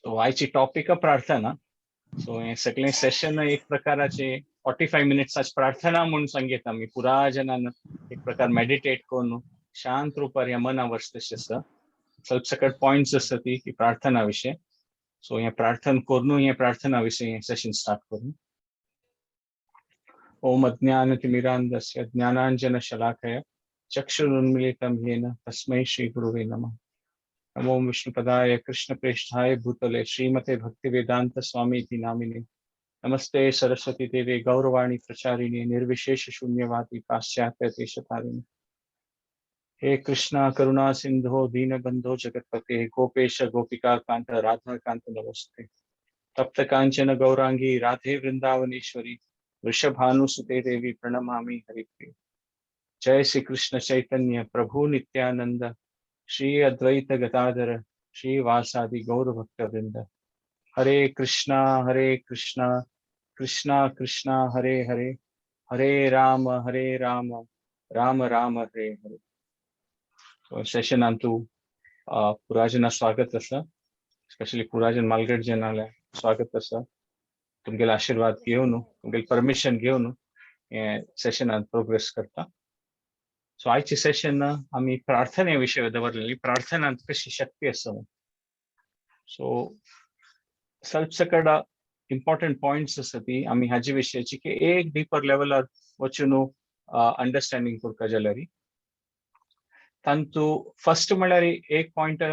So आयची topic प्रार्थना. So हे सगळे सेशन एक प्रकाराचे 45 मिनिट्स प्रार्थना म्हणून सांगेत आम्ही पुराजनान एक प्रकार मेडिटेट करून शांत रूपार ह्या मनावर तशें आसा ಸ್ವಲ್ಪ सकट पॉइंट्स आसा ती की प्रार्थना विषय. सो हे प्रार्थना करून हे प्रार्थना विषय सेशन स्टार्ट करू. ओम अज्ञानतिमिरान्धस्य ज्ञानाञ्जनशलाकया चक्षुरुन्मीलितं येन तस्मै श्रीगुरुवे नमः. नमो विष्णुपदाय कृष्णप्रेष्ठाय भूतले श्रीमते भक्तिवेदांत स्वामी नामिने. नमस्ते सरस्वती देवे गौरवाणी प्रचारिणे निर्विशेष शून्यवादी पाश्चात्य देशतारिणे. हे कृष्णा करुणा सिंधो दीनबंधो जगतपते गोपेश गोपिका कांत राधा कांत नमस्ते. तप्त कांचन गौरांगी राधे वृंदावनेश्वरी वृषभानुसुते देवी प्रणमामि हरिप्रिय. जय श्री कृष्ण चैतन्य प्रभु नित्यानंद श्री अद्वैत गदाधर श्रीवासादि गौर भक्त वृंद. हरे कृष्णा कृष्णा कृष्णा हरे हरे हरे राम राम राम हरे हरे. सेशन आमचो पुराजना स्वागत आसा. स्पेशली पुराजन मालगड जनाले स्वागत आसा. तुमगेले आशीर्वाद घेवन तुमगेले परमिशन घेवन हे सेशनात प्रोग्रेस करता. सो आयचे सेशन आम्ही प्रार्थने विषय दवरलेली. प्रार्थना कशी शक्ती आसा. सो ಸ್ವಲ್ಪ सकट इम्पॉर्टंट पॉइंट्स आसा ती आम्ही हाजे विशयाची की एक डीपर लेवलार वचून अंडरस्टँडिंग करता जाल्यार तांतू फर्स्ट म्हळ्यार एक पॉइंट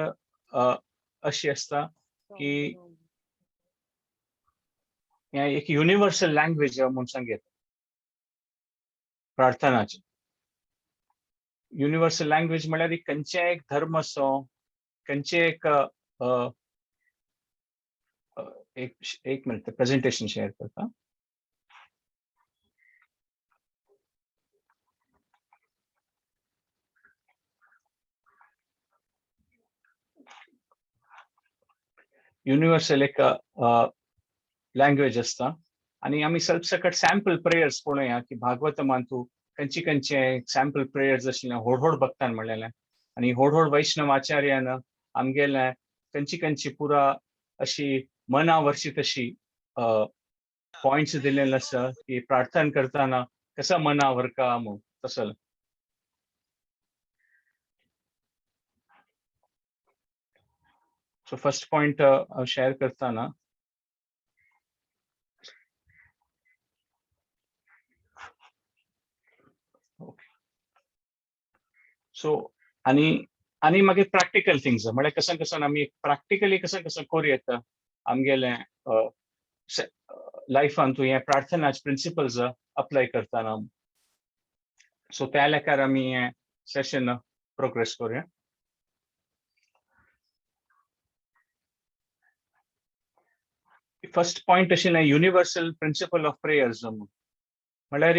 अशी आसता की एक युनिवर्सल लँग्वेज म्हणून सांगेत प्रार्थनाची. युनिवर्सल लँग्वेज म्हळ्यार खंयचे एक धर्म असो खंयचे एक मिनिट प्रेझेंटेशन शेअर करता. युनिवर्सल एक लँग्वेज असता आणि आम्ही ಸ್ವಲ್ಪ सकट सॅम्पल प्रेयर्स पळोवया की भागवतमांतू खंयची खंयचे सॅम्पल प्रेयर्स आशिल्ले व्हड भक्तान म्हणलेले आणि व्हड वैष्णव आचार्यान आमगेले खंयची खंयची पुरा अशी मना वर्षित अशी पॉइंट्स दिलेले आसा की प्रार्थना करताना कसं मना वरका म्हणून तसं. सो फर्स्ट पॉइंट शेअर करताना सो आणि मागीर प्रॅक्टिकल थिंग्स म्हणजे कसं आम्ही प्रॅक्टिकली कसं करूं आमगेले लायफान तू हे प्रार्थनाचे प्रिन्सिपल्स अप्लाय करताना. सो त्या लेकार आम्ही हे सेशन प्रोग्रेस करूया. फर्स्ट पॉइंट आशिल्लें युनिवर्सल प्रिन्सिपल ऑफ प्रेयर्स म्हळ्यार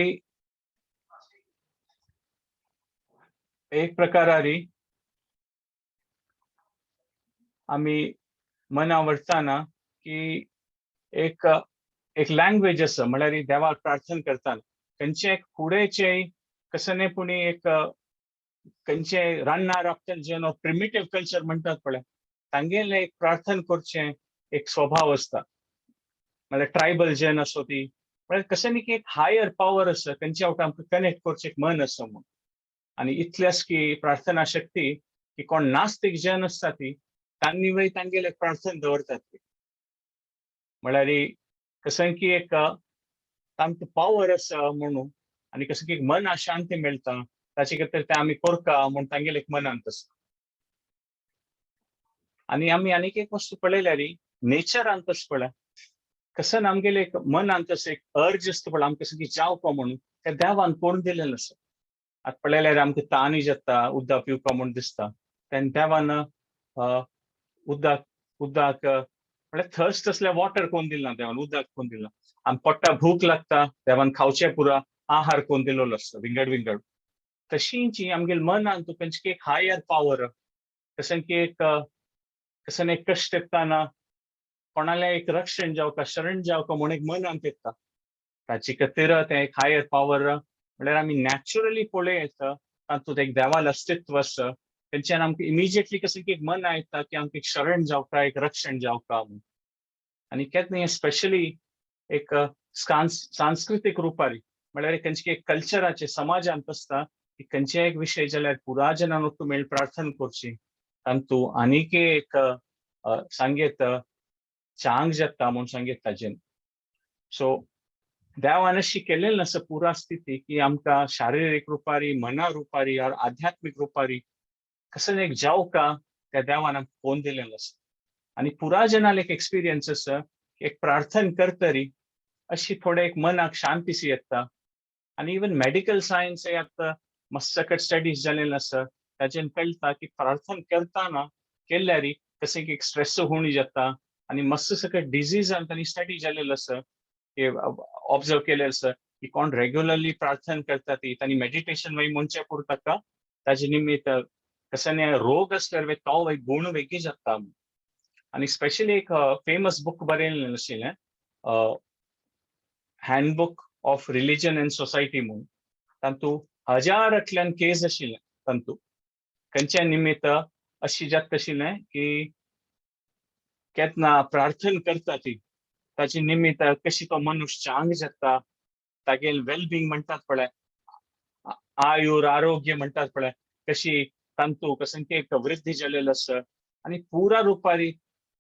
एक प्रकारारी आम्ही मना वरताना की एक लँग्वेज आसा म्हळ्यार देवाक प्रार्थना करताना खंयचे फुडेचे कसं पुणी एक खंयचे रान्नार राबतले जे प्रिमिटिव्ह कल्चर म्हणटात पळय तांगेले एक प्रार्थना करचे एक स्वभाव असता. म्हळ्यार ट्रायबल जन असो ती म्हळ्यार कसं न्ही की एक हायर पॉवर आसा खंयचे आवट आमकां कनेक्ट करचे एक मन आसा म्हणून. आणि इतलेच की प्रार्थना शक्ती की कोण नास्तिक जन असता ती तांणी वय तांगेले प्रार्थना दवरतात ती. म्हळ्यार कसं की एक तांकां पॉवर आसा म्हणून आणि कसं की एक मन शांती मेळटा ताचे खातीर ते आमी करता म्हणून तांगेले एक मनांत आसा. आणि आमी आनीक एक वस्तू पळयल्यार नेचरांत तशें पळय कसं आमगेले एक मनांत असो एक अर्ज आसता पळय आमकां कसं की जावपा म्हणून त्या देवान कोण दिलेलें आसा. आता पळयल्यार आमकां ताणी जाता उदक पिवपा म्हणून दिसता तेन्ना देवान उदक म्हळ्यार थर्स्ट असल्यार वॉटर कोण दिला देवान उदक कोण दिला. आमी पोट्टा भूक लागता देवान खावचे पुरा आहार कोण दिलेलो आसता विंगड. तशींची आमगेले मनांत खंयची एक हायर पॉवर कसं की एक कश्ट येताना कोणाले एक रक्षण जावका शरण जावका म्हणून एक मनांत येता ताचे खातीर तें एक हायर पॉवर म्हळ्यार आमी नॅचरली पळयत तातूंत एक देवाल अस्तित्व आसा थंयच्यान आमकां इमिजिएटली कशें की एक मन येता की आमकां एक शरण जावका, एक रक्षण जावका म्हूण. आनी केन्ना हें स्पेशली एक सांस्कृतिक रुपारी म्हळ्यार खंयचे एक कल्चराचे समाजांत आसता की खंयचे एक विशय जाल्यार पुराजनान वचून मेळ प्रार्थना करची तांतू आनीक एक सांगेत चांग जाता म्हूण सांगेत ताजेन. सो देवान अशी केलेली आसा पुरा स्थिती की आमकां शारिरीक रुपारी, मना रुपारी और आध्यात्मिक रुपारी कसं एक जावका त्या देवान आमकां पोवन दिलेलें आसा. आनी पुराजनाल एक एक्सपिरियन्स आसा एक प्रार्थना करतरी अशी थोडे एक मनाक शांतीसी येता. आनी इवन मेडिकल सायन्स आतां मस्त सकट स्टडीज जालेले आसा ताजेन कळटा की प्रार्थना करतना केल्यार कशें की एक स्ट्रेस उणी जाता. आनी मस्त सकट डिजीजान तांणी स्टडी जालेलो आसा की ऑब्जर्व केलेलो आसा की कोण रेग्युलरली प्रार्थना करता ती तांणी मेडिटेशन वय मनचे पुरता ताजे निमित्त कसं रोग असल्यार तो एक गुण वेगळी जाता. आनी स्पेशली एक फेमस बुक बरयलेलें आशिल्लें handbook of religion end society म्हणून. तांतू हजारांतल्यान केस आशिल्ले तांतू खंयच्या निमित्त अशी जाता आशिल्लें की केन्ना प्रार्थना करता ती ताचे निमित्त कशी तो मनुष्य चांग जाता, तागेल वेलबिंग म्हणटात पळय, आयुर आरोग्य म्हणटात पळय, कशी तांतू कसं एक वृद्धी जालेलो आसा. आनी पुरा रुपारी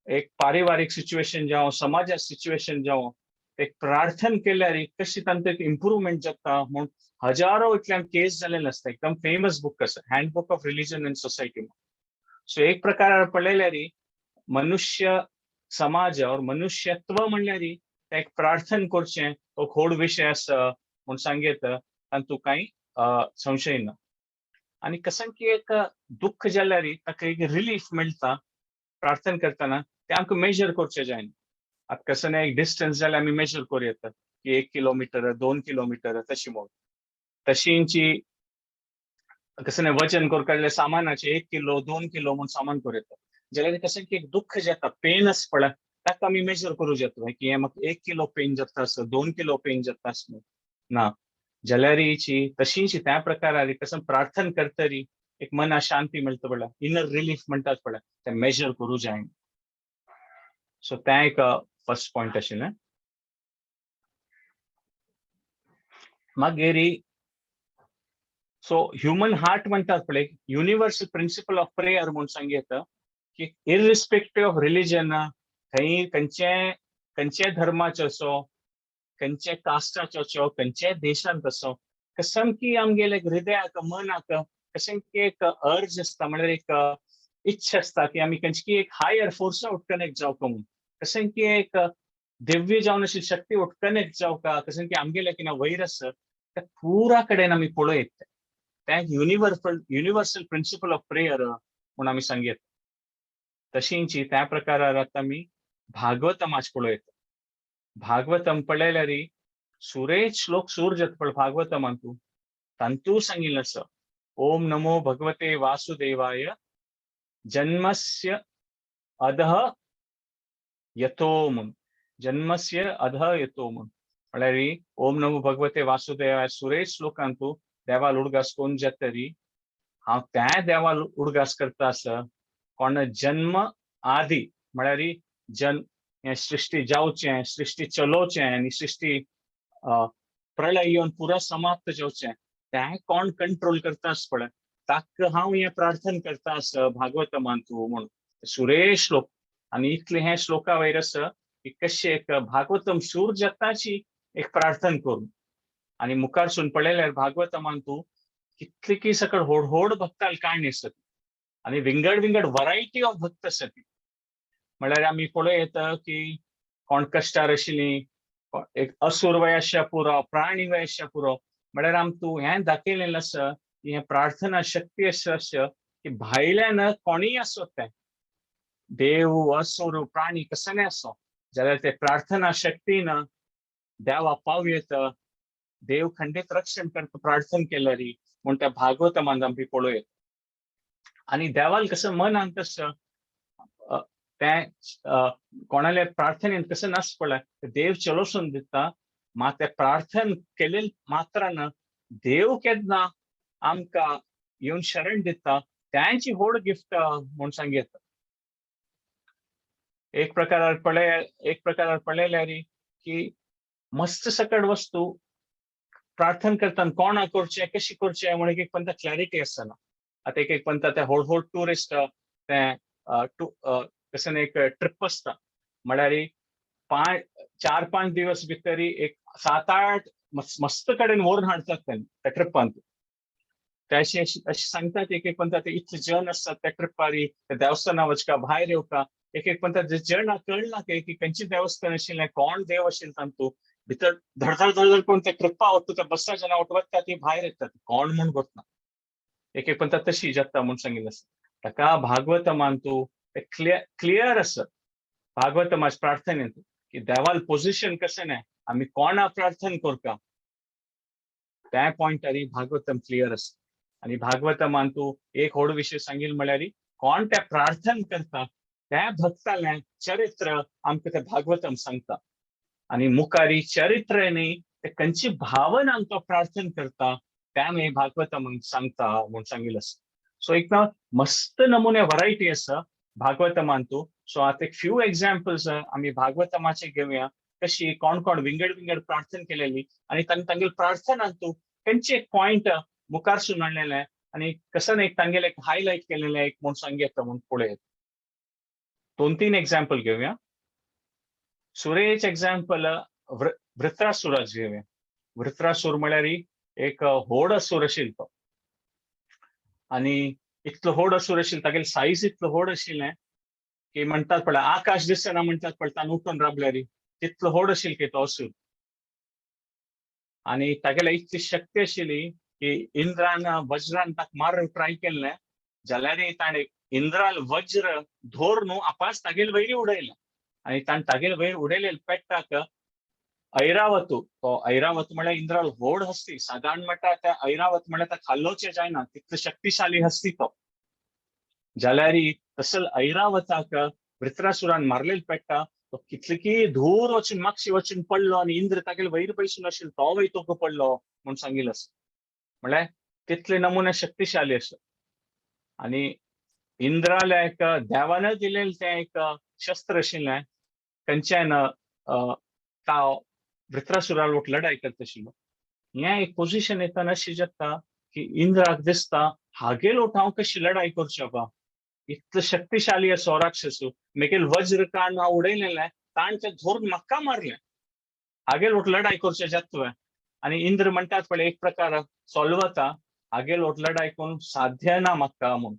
एक पारिवारीक सिच्युएशन जावं समाजा सिच्युएशन जावं एक प्रार्थना केल्यार कशी तांतू एक इम्प्रुवमेंट जाता म्हूण हजारो इतल्यान केस जालेले आसता. एकदम फेमस बुक आसा handbook of religion end society. So एक प्रकार पळयल्यार मनुष्य समाज और मनुष्यत्व म्हणल्यार एक प्रार्थना करचें तो खोड विशय आसा म्हूण सांगेत तांतू कांय संशय ना. आनी कसं की एक दुःख जाल्यार ताका एक रिलीफ मेळटा प्रार्थना करतना ते आमकां मेजर करचें जायना. आतां कसं एक डिस्टन्स जाल्यार आमी मेजर करूं येता की 1 किलोमीटर 2 किलोमीटर तशी म्हणून तशींची कसं वजन करता सामानाचे 1 किलो 2 किलो म्हणून सामान करूं येता. जाल्यार कसं की एक दुःख जाता पेन आसा पळय ताका आमी मेजर करूं येता की हें म्हाका 1 किलो पेन जाता आसा 2 किलो पेन जाता आसा ना. जाल्यार तशींची त्या प्रकारान कसं प्रार्थना करतरी एक मना शांती मेळटा पळय इनर रिलीफ म्हणटात पळय ते मेजर करूं जायना. सो तें एक फर्स्ट पॉयंट आशिल्लें. मागीर सो ह्युमन हार्ट म्हणटात पळय युनिवर्सल प्रिंसिपल ऑफ प्रेयर म्हूण सांगेत की इररिस्पेक्टिव्ह ऑफ रिलिजन खंय खंयचे धर्माचो असो खंयचे कास्टाचो असो खंयचे देशांत असो कसं की आमगेले हृदयाक मनाक कसं की एक अर्ज आसता म्हळ्यार एक इच्छा आसता की आमी खंयची की एक हायर फोर्सा उठ कनेक्ट जावका म्हूण कसं की एक दिव्य जावन अशी शक्ती उठ कनेक्ट जावका कसं की आमगेले कितें वयर आसा त्या पुरा कडेन आमी पळयत ते युनिवर्सल प्रिंसिपल ऑफ प्रेयर म्हूण आमी सांगेत. तशींची त्या प्रकारार आतां आमी भागवतमाच पळयत. भागवतम पळयल्यार सुरेश श्लोक सूर जाता पळय भागवतमांतू तांतू सांगिल्लें आसा ओम नमो भगवते वासुदेवाय जन्मस्य अधः यतो म्हूण जन्मस्य अधः यतो म्हूण म्हळ्यार ओम नमो भगवते वासुदेवाय सुरेश श्लोकांतू देवाल उडगास कोण जातरी हांव त्या देवाल उडगास करता आसा कोण जन्म आदी म्हळ्यार जन्म हें सृश्टी जावचें सृश्टी चलोवचें आनी सृश्टी प्रलय येवन पुरा समाप्त जावचें तें कोण कंट्रोल करता आसा पळय ताका हांव हें प्रार्थना करता आसा भागवतमांतू म्हूण सुरेश श्लोक. आनी इतलें हें श्लोका वयर आसा की कशें एक भागवतम सूर जाताची एक प्रार्थना करून आनी मुखारसून पळयल्यार भागवतमांतू कितली की सकल व्हड भक्ताल काणी आसत आनी विंगड विंगड वरायटी ऑफ भक्त आसत. म्हळ्यार आमी पळयत की कोण कश्टार आशिल्लीं एक असुर वयश्य पुरो प्राणी वयश्य पुरो म्हळ्यार आमकां हें दाखयलेलें आसा की हें प्रार्थना शक्ती आसा की भायल्यान कोणीय आसत तें देव असुर प्राणी कसले आसो जाल्यार ते प्रार्थना शक्तीन देवा पावयत देव खंडीत रक्षण करता प्रार्थना केल्यार म्हूण त्या भागवतमांत आमी पळयत. आनी देवाल कसं मनांत आसा तें कोणाले प्रार्थनेन कसं नास पळय देव चलोवसून दिता मात ते प्रार्थना केले मात्रान देव केन्ना आमकां येवन शरण दिता त्यांची होड गिफ्ट म्हणून सांगितलं. एक प्रकारार पळयल्या री की मस्त सकट वस्तू प्रार्थना करताना कोण करचे कशी करचे म्हणून एक पंत क्लॅरिटी असताना आता एक पंत ते व्हड टुरिस्ट ते कसं एक ट्रिप असता म्हळ्यार 4-5 दिवस भितरी एक 7-8 मस्त कडेन व्हरून हाडटात त्या ट्रिपांत. ते अशी सांगतात एक पंत इतले जण असतात त्या ट्रिपारी त्या देवस्थाना वचका भायर येवका एक पंत जण कळना की खंयची देवस्थान आशिल्लें कोण देव आशिल्लो तांतू भितर धडधड कोण त्या ट्रिपा वता त्या बसा जना वता ती भायर येतात कोण म्हूण करतना एक पंत तशी जाता म्हूण सांगिल्लें आसा. ताका भागवतमान तूं क्लियर आसा भागवतमाच्या प्रार्थनेंत की देवाल पोझिशन कशें न्हय आमी कोणा प्रार्थना करता त्या पॉइंटारी भागवतम क्लियर आसा. आणि भागवतमान तूं एक व्हड विशय सांगिल्लो म्हळ्यार कोण त्या प्रार्थना करता त्या भक्तालें चरित्र आमकां ते भागवतम सांगता. आणि मुखारी चरित्र न्ही ते खंयची भावना आमकां प्रार्थना करता त्या मागीर भागवतम सांगता म्हूण सांगिल्लें आसा. सो एक मस्त नमुने वरायटी आसा भागवतमान तूं. सो आतां एक फ्यू एग्जाम्पल्स आमी भागवतमाचे घेवया कशी कोण कोण विंगड प्रार्थना केलेली आणि तांगेली प्रार्थना तूं खंयचे एक पॉइंट मुखार सुन हाडलेले आणि कसं एक तांगेले एक हायलाइट केलेले एक म्हूण सांगितलं म्हूण पळयत. 2-3 एग्जाम्पल घेवया. सुरेश एग्जाम्पल वृत्रासुराच घेवया. वृत्रासूर म्हळ्यार एक व्हड असुर आशिल्लो तो आणि इतलो व्हड असुर आशिल्लो तागेले सायज इतलो व्हड आशिल्लें की म्हणटात पळय आकाश दिसना म्हणटात पळय तान उठून राबल्यार तितलो व्हड आशिल्लो की तो असुर. आणि तागेले इतली शक्ती आशिल्ली की इंद्रान वज्रान ताका मारूंक ट्राय केल्लें जाल्यार ताणें इंद्राल वज्र धोर न्हू आपास तागेले वयरी उडयलें आणि ताणें तागेले वयर उडयलेले पेट्टाक ऐरावतू तो ऐरावत म्हळ्यार इंद्राल व्हड हस्ती साधारण म्हणटा त्या ऐरावत म्हळ्यार ताका हल्लोवचें जायना तितलो शक्तिशाली हस्ती तो. जाल्यार तसल ऐरावताक वृत्रासुरान मारलेले पेट्टा तो कितलेकी दूर वचून मागशी वचून पडलो आणि इंद्र तागेले वयर बसून आशिल्लो तो वयतोक पडलो म्हूण सांगिल्लो आसा. म्हळ्यार तितले नमुने शक्तिशाली आसा. आणि इंद्राला एक देवान दिलेलें तें एक शस्त्र आशिल्लें खंयच्यान वृत्रासुराल वट लढाई करता आशिल्लो. हें एक पोझिशन येताना अशी जाता की इंद्राक दिसता हागेल वट हांव कशी लढाई करचें बा इतलो शक्तिशाली असो राक्षसू मेगेल वज्र कान हांव उडयलेलें ताण तें धरून म्हाका मारलें हागेल वट लढाई करचें जात तुवें. आणि इंद्र म्हणटात पळय एक प्रकार सोल्वता हागेल वट लढाई करून साध्य ना म्हाका म्हूण.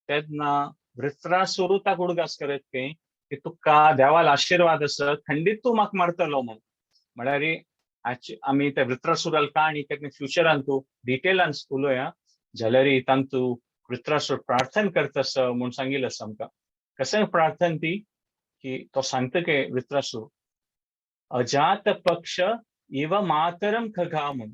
तेन्ना वृत्रासुरू ताका उडगास करत की तुका देवाल आशीर्वाद आसा खंडीत तूं म्हाका मारतलो म्हूण. म्हळ्यार आमी त्या वृत्रासुराल काणी तेका फ्युचरान तूं डिटेलान उलोवया जाल्यार तांतू वृत्रासूर प्रार्थना करता आसा म्हूण सांगिल्लें आसा आमकां. कशें प्रार्थना ती की तो सांगता की वृत्रासूर अजात पक्ष इव मातरम खगा म्हूण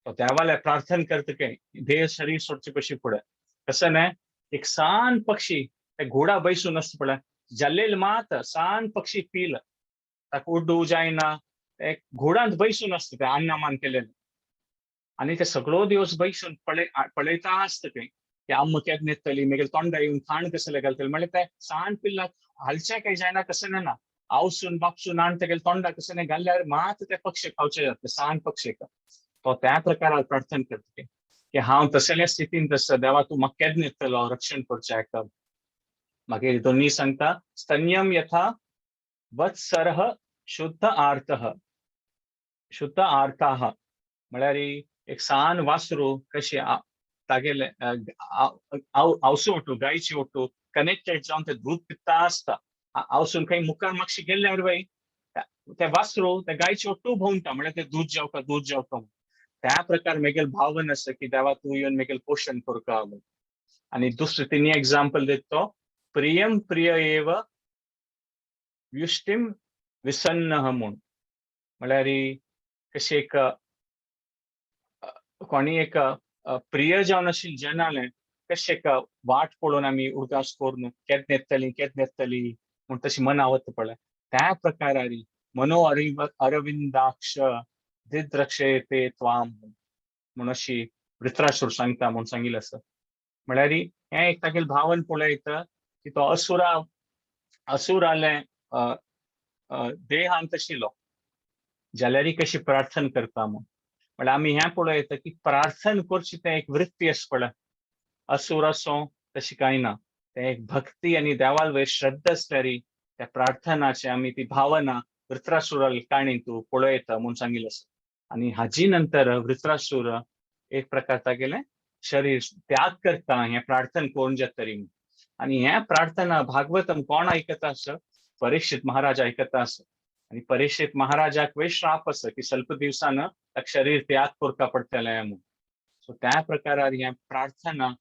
तो देवाला प्रार्थना करता की देह शरीर सोडचे पशी फुडें कसं न्हय एक सान पक्षी त्या घोडा बैसून आसता पळय जल्लेल मात सान पक्षी पील ताका उड्डू जायना एक घोडांत बैसून आसता ते अन्नमान केलेलें आणि ते सगळो दिवस बैसून पळयता आसता की आम्म केद न्हिदतली मागीर तोंडा येवन खाण कसले घालतली म्हळ्यार ते सान पिल्लाक हालचें काही जायना कसं ना आवसून बापसून आण तेगेले तोंडा कसं नाही घाल्ल्यार मात ते पक्षी खावचे जाता सान पक्षीक तो त्या प्रकारान प्रार्थना करता की हांव तसल्या स्थितींत आसा देवा तूं म्हाका केद न्हिदतलो रक्षण करचें हाका. मागीर दोनी सांगता स्तन्यम यथा वत्सरः शुद्ध आर्तः शुद्ध आर्ताः म्हळ्यार एक सान वासरू कशी तागेले आवसू ओटू गायची ओटू कनेक्टेड जावन ते दूध पिता आसता आवसून खंय मुखार मातशी गेल्यार वय ते वासरू त्या गायची ओटू भोंवता म्हळ्यार ते दूध जेवता त्या प्रकार मेगेल भावना आसा की देवा तूं येवन मेगेल पोषण करता. आणि दुसरें तिनी एग्जाम्पल दिता तो प्रियम प्रिय एव व्युष्टिम विसन्नः म्हूण. म्हळ्यार कशी एक कोणी एक प्रिय जावन आशिल्लें जनालें कशें एक वाट पळोवन आमी उदास करून केद न्हिदतली म्हूण तशी मना वता पळय त्या प्रकारार मनो अरविंदाक्ष दिद रक्षयते त्वाम म्हूण अशी वृत्रासूर सांगता म्हूण सांगिल्लें आसा. म्हळ्यार हें एक तागेलें भावन पळयता की तो असुराले देहांत आशिल्लो जाल्यार कशी प्रार्थना करता म्हूण. म्हळ्यार आमी हें पळयता की प्रार्थना करची तें एक वृत्ती आसा पळय, असुर असो तशी कांय ना. तें एक भक्ती आनी देवाल वयर श्रद्धा आसल्यार त्या प्रार्थनाची आमी ती भावना वृत्रासुराल काणयेंत पळयता म्हूण सांगिल्लें आसा. आनी हाजी नंतर वृत्रासुर एक प्रकार तागेलें शरीर त्याग करता हें प्रार्थना करून जातरी. आनी हें प्रार्थना भागवतम कोण आयकता आसा? परीक्षित महाराज आयकता आसा. आनी परीक्षित महाराजाक वयर श्राप आसा की ಸ್ವಲ್ಪ दिवसान ताका शरीर त्याग करता पडटलें म्हूण. सो त्या प्रकारार हें प्रार्थना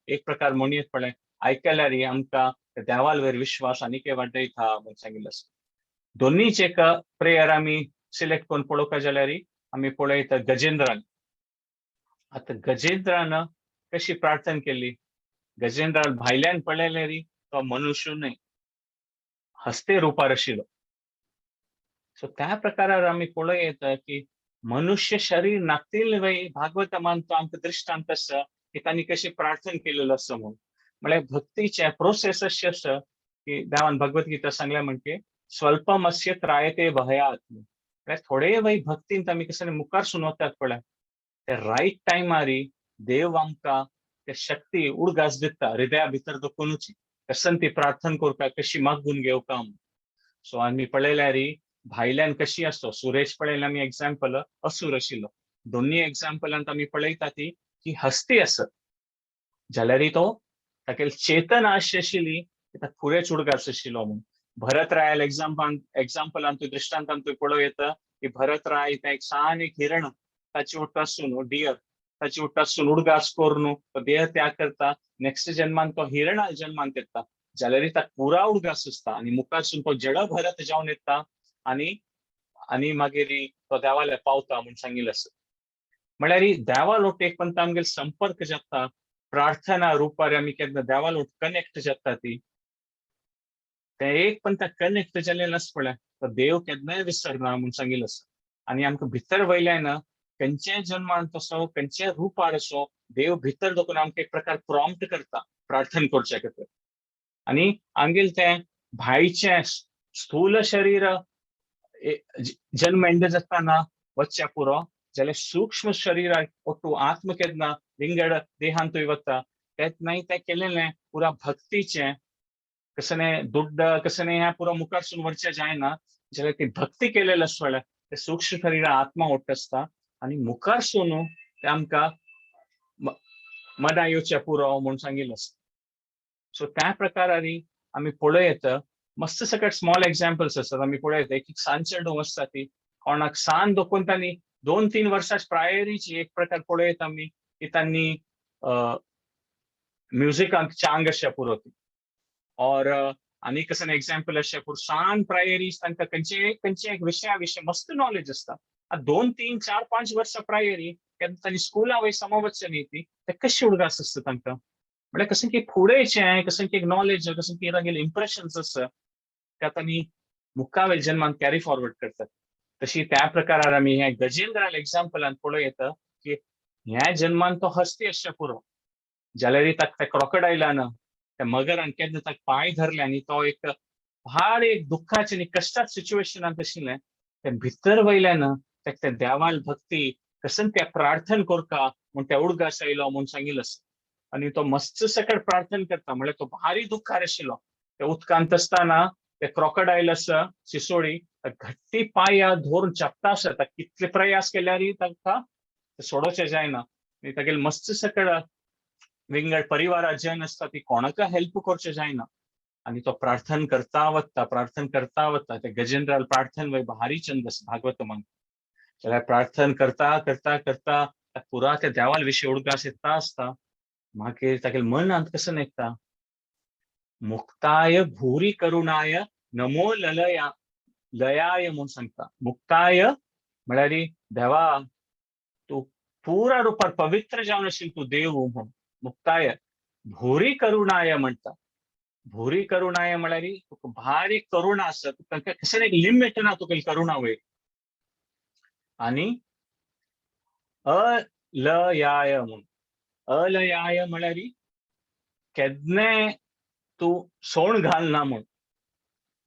एक प्रकार म्हणयत पळय आयकल्यार आमकां देवाल वयर विश्वास आनीकय वाडयता म्हूण सांगिल्लें आसा. दोनीच एक प्रेयर आमी सिलेक्ट करून पळोवपाक जाल्यार आमी पळयता गजेंद्रान. आतां गजेंद्रान कशी प्रार्थना केली? गजेंद्रान भायल्यान पळयल्यार तो मनुष्य न्हय, हस्ते रुपार आशिल्लो. सो त्या प्रकारार आमी पळयता की मनुष्य शरीर नातिल्ले वय भागवतमान तो आमकां दृश्टांत आसा की तांणी कशी प्रार्थना केलेलो आसा म्हूण. म्हळ्यार भक्तीचे प्रोसेस अशें आसा की देवान भगवद्गीता सांगल्या म्हणके स्वल्पमस्य त्रायते भयात. म्हळ्यार थोडे वय भक्तींत आमी कशें मुखार सुन वतात पळय, ते रायट टायमार देव आमकां ते शक्ती उडगास दिता हृदया भितर दखुनूच कसन ती प्रार्थना करपाक कशी मागून घेवका. सो आमी पळयल्यार भायल्यान कशी आसता सुरेश पळयलें आमी एग्जाम्पल असुर आशिल्लो. दोन्ही एग्जाम्पलांत आमी पळयता ती की हस्ती आसत जाल्यार तो तागेली चेतना अशी आशिल्ली की ताका फुडेंच उडगास आशिल्लो म्हूण. भरतरायाल एग्जाम्पलांत दृश्टांतांत पळयता की भरतराय एक सान एक हिरण ताची उठ्ठासून डियर ताची उठ्ठासून उडगास करून तो देह त्याग करता. नेक्स्ट जन्मान तो हिरण जन्मांत येता जाल्यार ताका पुरा उडगास आसता आनी मुखारसून तो जड भरत जावन येता आनी मागीर तो देवाले पावता म्हूण सांगिल्लें आसा. म्हळ्यार देवालोट एक पंत आमगेलो संपर्क जाता प्रार्थना रुपार आमी केन्ना देवालोट कनेक्ट जाता ती ते एक पंत कनेक्ट जाल्लें आसा पळय तो देव केन्नाय विसरना म्हूण सांगिल्लें आसा. आनी आमकां भितर वयल्यान खंयच्याय जन्मांत असो खंयच्याय रुपार असो देव भितर दखून आमकां एक प्रकार प्रॉम्प्ट करता प्रार्थना करचे खातीर. आनी आमगेलें तें भायचें स्थूल शरीर जन्म एंड जातना वच्चे पुरो जाल्यार सूक्ष्म शरीराक ಒಟ್ಟು आत्म केन्ना विंगड देहांत वता तेन्ना तें केलेलें पुरा भक्तीचें कसने दुड्ड कसने ह्या पुरो मुखारसून वरचें जायना जाल्यार ती भक्ती केलेलें आसा पळय ते सूक्ष्म शरीर आत्मा ओट्ट आसता आनी मुखारसून ते आमकां मना येवचें पुरो म्हूण सांगिल्लें आसा. सो त्या प्रकारान आमी पळयता मस्त सकट स्मॉल एग्जाम्पल्स असतात आमी पळयता एक सांचे न्हू आसता ती कोणाक सान दखून तांणी 2-3 वर्सां प्रायरीची एक प्रकार पळयता आमी की तांणी म्युजिकांत चांग अशें पुरो ती और आनी कसं एग्जाम्पल अशें पूण सान प्रायरीज तांकां खंयचे एक विशया विशीं मस्त नॉलेज आसता. 2-3-4-5 वर्सां प्रायरी केन्ना तांणी स्कुला वय समवच्चे न्ही ती ते कशी उडगास आसता तांकां. म्हळ्यार कसं की फुडेंचें कसं की एक नॉलेज कसं की तागेले इम्प्रेशन्स आसा ते तांणी मुखावेल जन्मांत कॅरी फॉरवर्ड करतात. तशी त्या प्रकारार आमी हे गजेंद्राल एग्जाम्पलांत पळयता की ह्या जन्मांत तो हस्ती आसचे पुरो जाल्यार ताका त्या क्रोकोडायलान त्या मगरान केन्ना ताका पांय धरले आनी तो एक व्हाड एक दुख्खाचें आनी कश्टाच्या सिच्युएशनांत आशिल्लें ते भितर वयल्यान ताका त्या देवाल भक्ती कसन त्या प्रार्थना करता म्हूण त्या उडगास आयलो म्हूण सांगिल्लें आसा. आनी तो मस्त सकट प्रार्थना करता म्हळ्यार तो भारी दुख्खार आशिल्लो त्या उदकांत आसतना ते क्रोकोडायल आसा सिसोळी घट्टी पांय धरून चपता आसा ताका कितले प्रयास केल्यार ताका सोडोवचें जायना. तागेले मस्त सकट विंगड परिवारात जन आसता ती कोणाका हेल्प करचें जायना आनी तो प्रार्थना करता वता ते गजेंद्राल प्रार्थना वय भारी छंद आसा भागवतमान जाल्यार प्रार्थना करता करता करता पुरा त्या देवाल विशीं उडगास येता आसता मागीर तागेले मनांत कसं येता मुक्ताय भूरी करुणाय नमो लयाय म्हूण सांगता. मुक्ताय म्हळ्यार देवा तूं पुरा रुपार पवित्र जावन आशिल्लो तूं देव म्हूण मुक्ताय भूरी करुणाय म्हणटा. भूरी करुणाय म्हळ्यार तुका भारी करुणा आसा तांकां कसं एक लिमिट ना तुगेली करुणा वयर. आनी अलयाय म्हूण अलयाय म्हळ्यार केदने तू सोण घाल ना म्हूण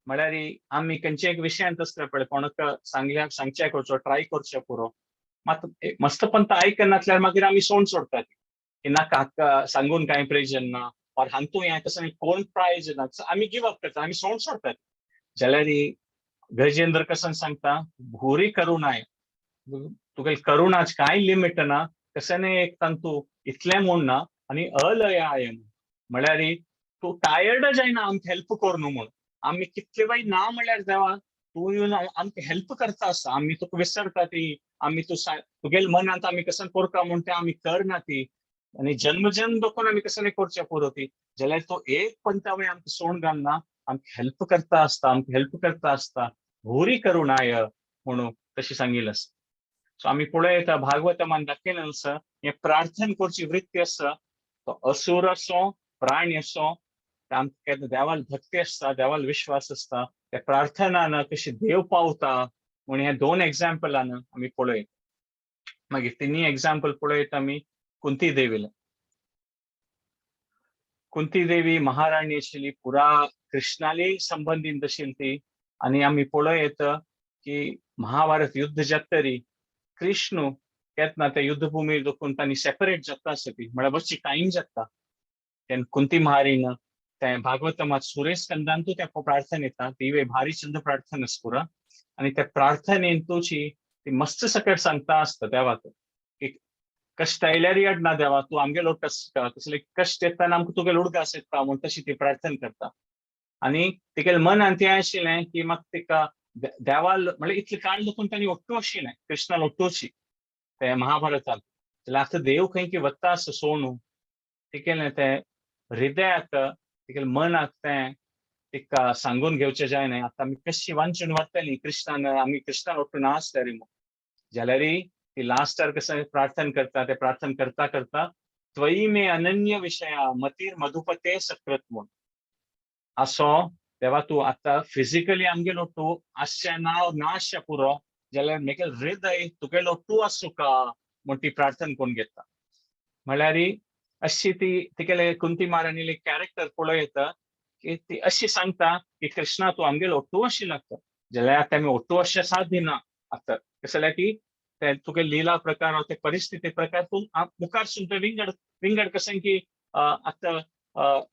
म्हळ्यार आमी खंयचे एक विशयांत आसता पळय कोणाक सांगचे करचो ट्राय करचो पुरो मात मस्तपंत आयकनातल्यार मागीर आमी सोण सोडटात की नाका हाका सांगून कांय प्रयोजन ना और हांतू हें कसं कोण प्रायज ना आमी गिव अप करता आमी सोण सोडटात जाल्यार गजेंद्र कसं सांगता भुरी करुणाय तुगे करुणाच कांय लिमिट ना कसं एक तांतू इतलें म्हूण ना आनी अलयाय म्हळ्यार तूं टायर्ड जायना आमकां हेल्प कर न्हू म्हूण आमी कितले वाय ना म्हळ्यार देवा तूं येवन आमकां हेल्प करता आसता आमी तुका विसरता ती आमी तुगेल्या मनांत आमी कसं करता म्हूण तें आमी करना ती आनी जन्म देखून आमी कसं करचें पुरो ती जाल्यार तो एक पंथावय आमकां सोड घालना आमकां हेल्प करता आसता भुरी करुणाय म्हणून तशी सांगिल्लें आसा सो आमी पळयता भागवतमान दाखयलें आसा हें प्रार्थना करची वृत्ती आसा तो असुर असो प्राणी असो आमकां देवाल भक्ती आसता देवाल विश्वास आसता त्या प्रार्थनान कशी देव पावता म्हूण हे 2 एग्जाम्पलान आमी पळयता मागीर तिनी एग्जाम्पल पळयता आमी कुंती देवीलें कुंती देवी महाराणी आशिल्ली पुरा कृष्णाली संबंधीत आशिल्ली ती आनी आमी पळयता की महाभारत युद्ध जातरी कृष्ण केतना त्या युद्धभूमीर देखून तांणी सेपरेट जाता आसा ती म्हळ्यार मातशी टायम जाता तेन्ना कुंती महाराणीन ते भागवतमात सुरेश स्कंदांतू त्या प्रार्थना येता ती भारी चंद प्रार्थना आसा पुरा आनी त्या प्रार्थनेन तुजी ती मस्त सकट सांगता आसता देवाक की कष्ट आयल्यार येडना देवा तूं आमगेलो कसले कष्ट येताना आमकां तुगेलो उडगास येता म्हूण तशी ती प्रार्थना करता आनी तिगेलें मनांत तें आशिल्लें की म्हाका तिका देवाल म्हळ्यार इतलें काळ देखून तांणी ओट्टू आशिल्लें कृष्णाल ओट्टूची ते महाभारतांत जाल्यार आतां देव खंय की वता आसा सोणू तिगेलें तें हृदयाक तिगेलें मनाक तें तिका सांगून घेवचें जायना आतां आमी कशी वांचून वरतलीं कृष्णान आमी कृष्णान ओट्टून आसतलीं म्हूण जाल्यार ती लास्टार कसं प्रार्थना करता ते प्रार्थना करता करता त्वयी मे अनन्य विषया मतीर मधुपते सकृत म्हूण असो देवा तूं आतां फिजिकली आमगेलो तूं आसचें ना आसचें पुरो जाल्यार म्हगेलें हृदय तुगेलो तूं आसूं का म्हूण ती प्रार्थना करून घेता म्हळ्यार अशी ती तिगेले कुंती महाराणीले कॅरेक्टर पळयता की ती अशी सांगता की कृष्णा तूं आमगेलो ओट्टू आशिल्लो जाल्यार आतां आमी ओट्टू अशें साध्य ना आतां कसं जाल्यार की तुगे लीला प्रकार ते परिस्थिती प्रकार तूं मुखारसून ते विंगड कशें की आतां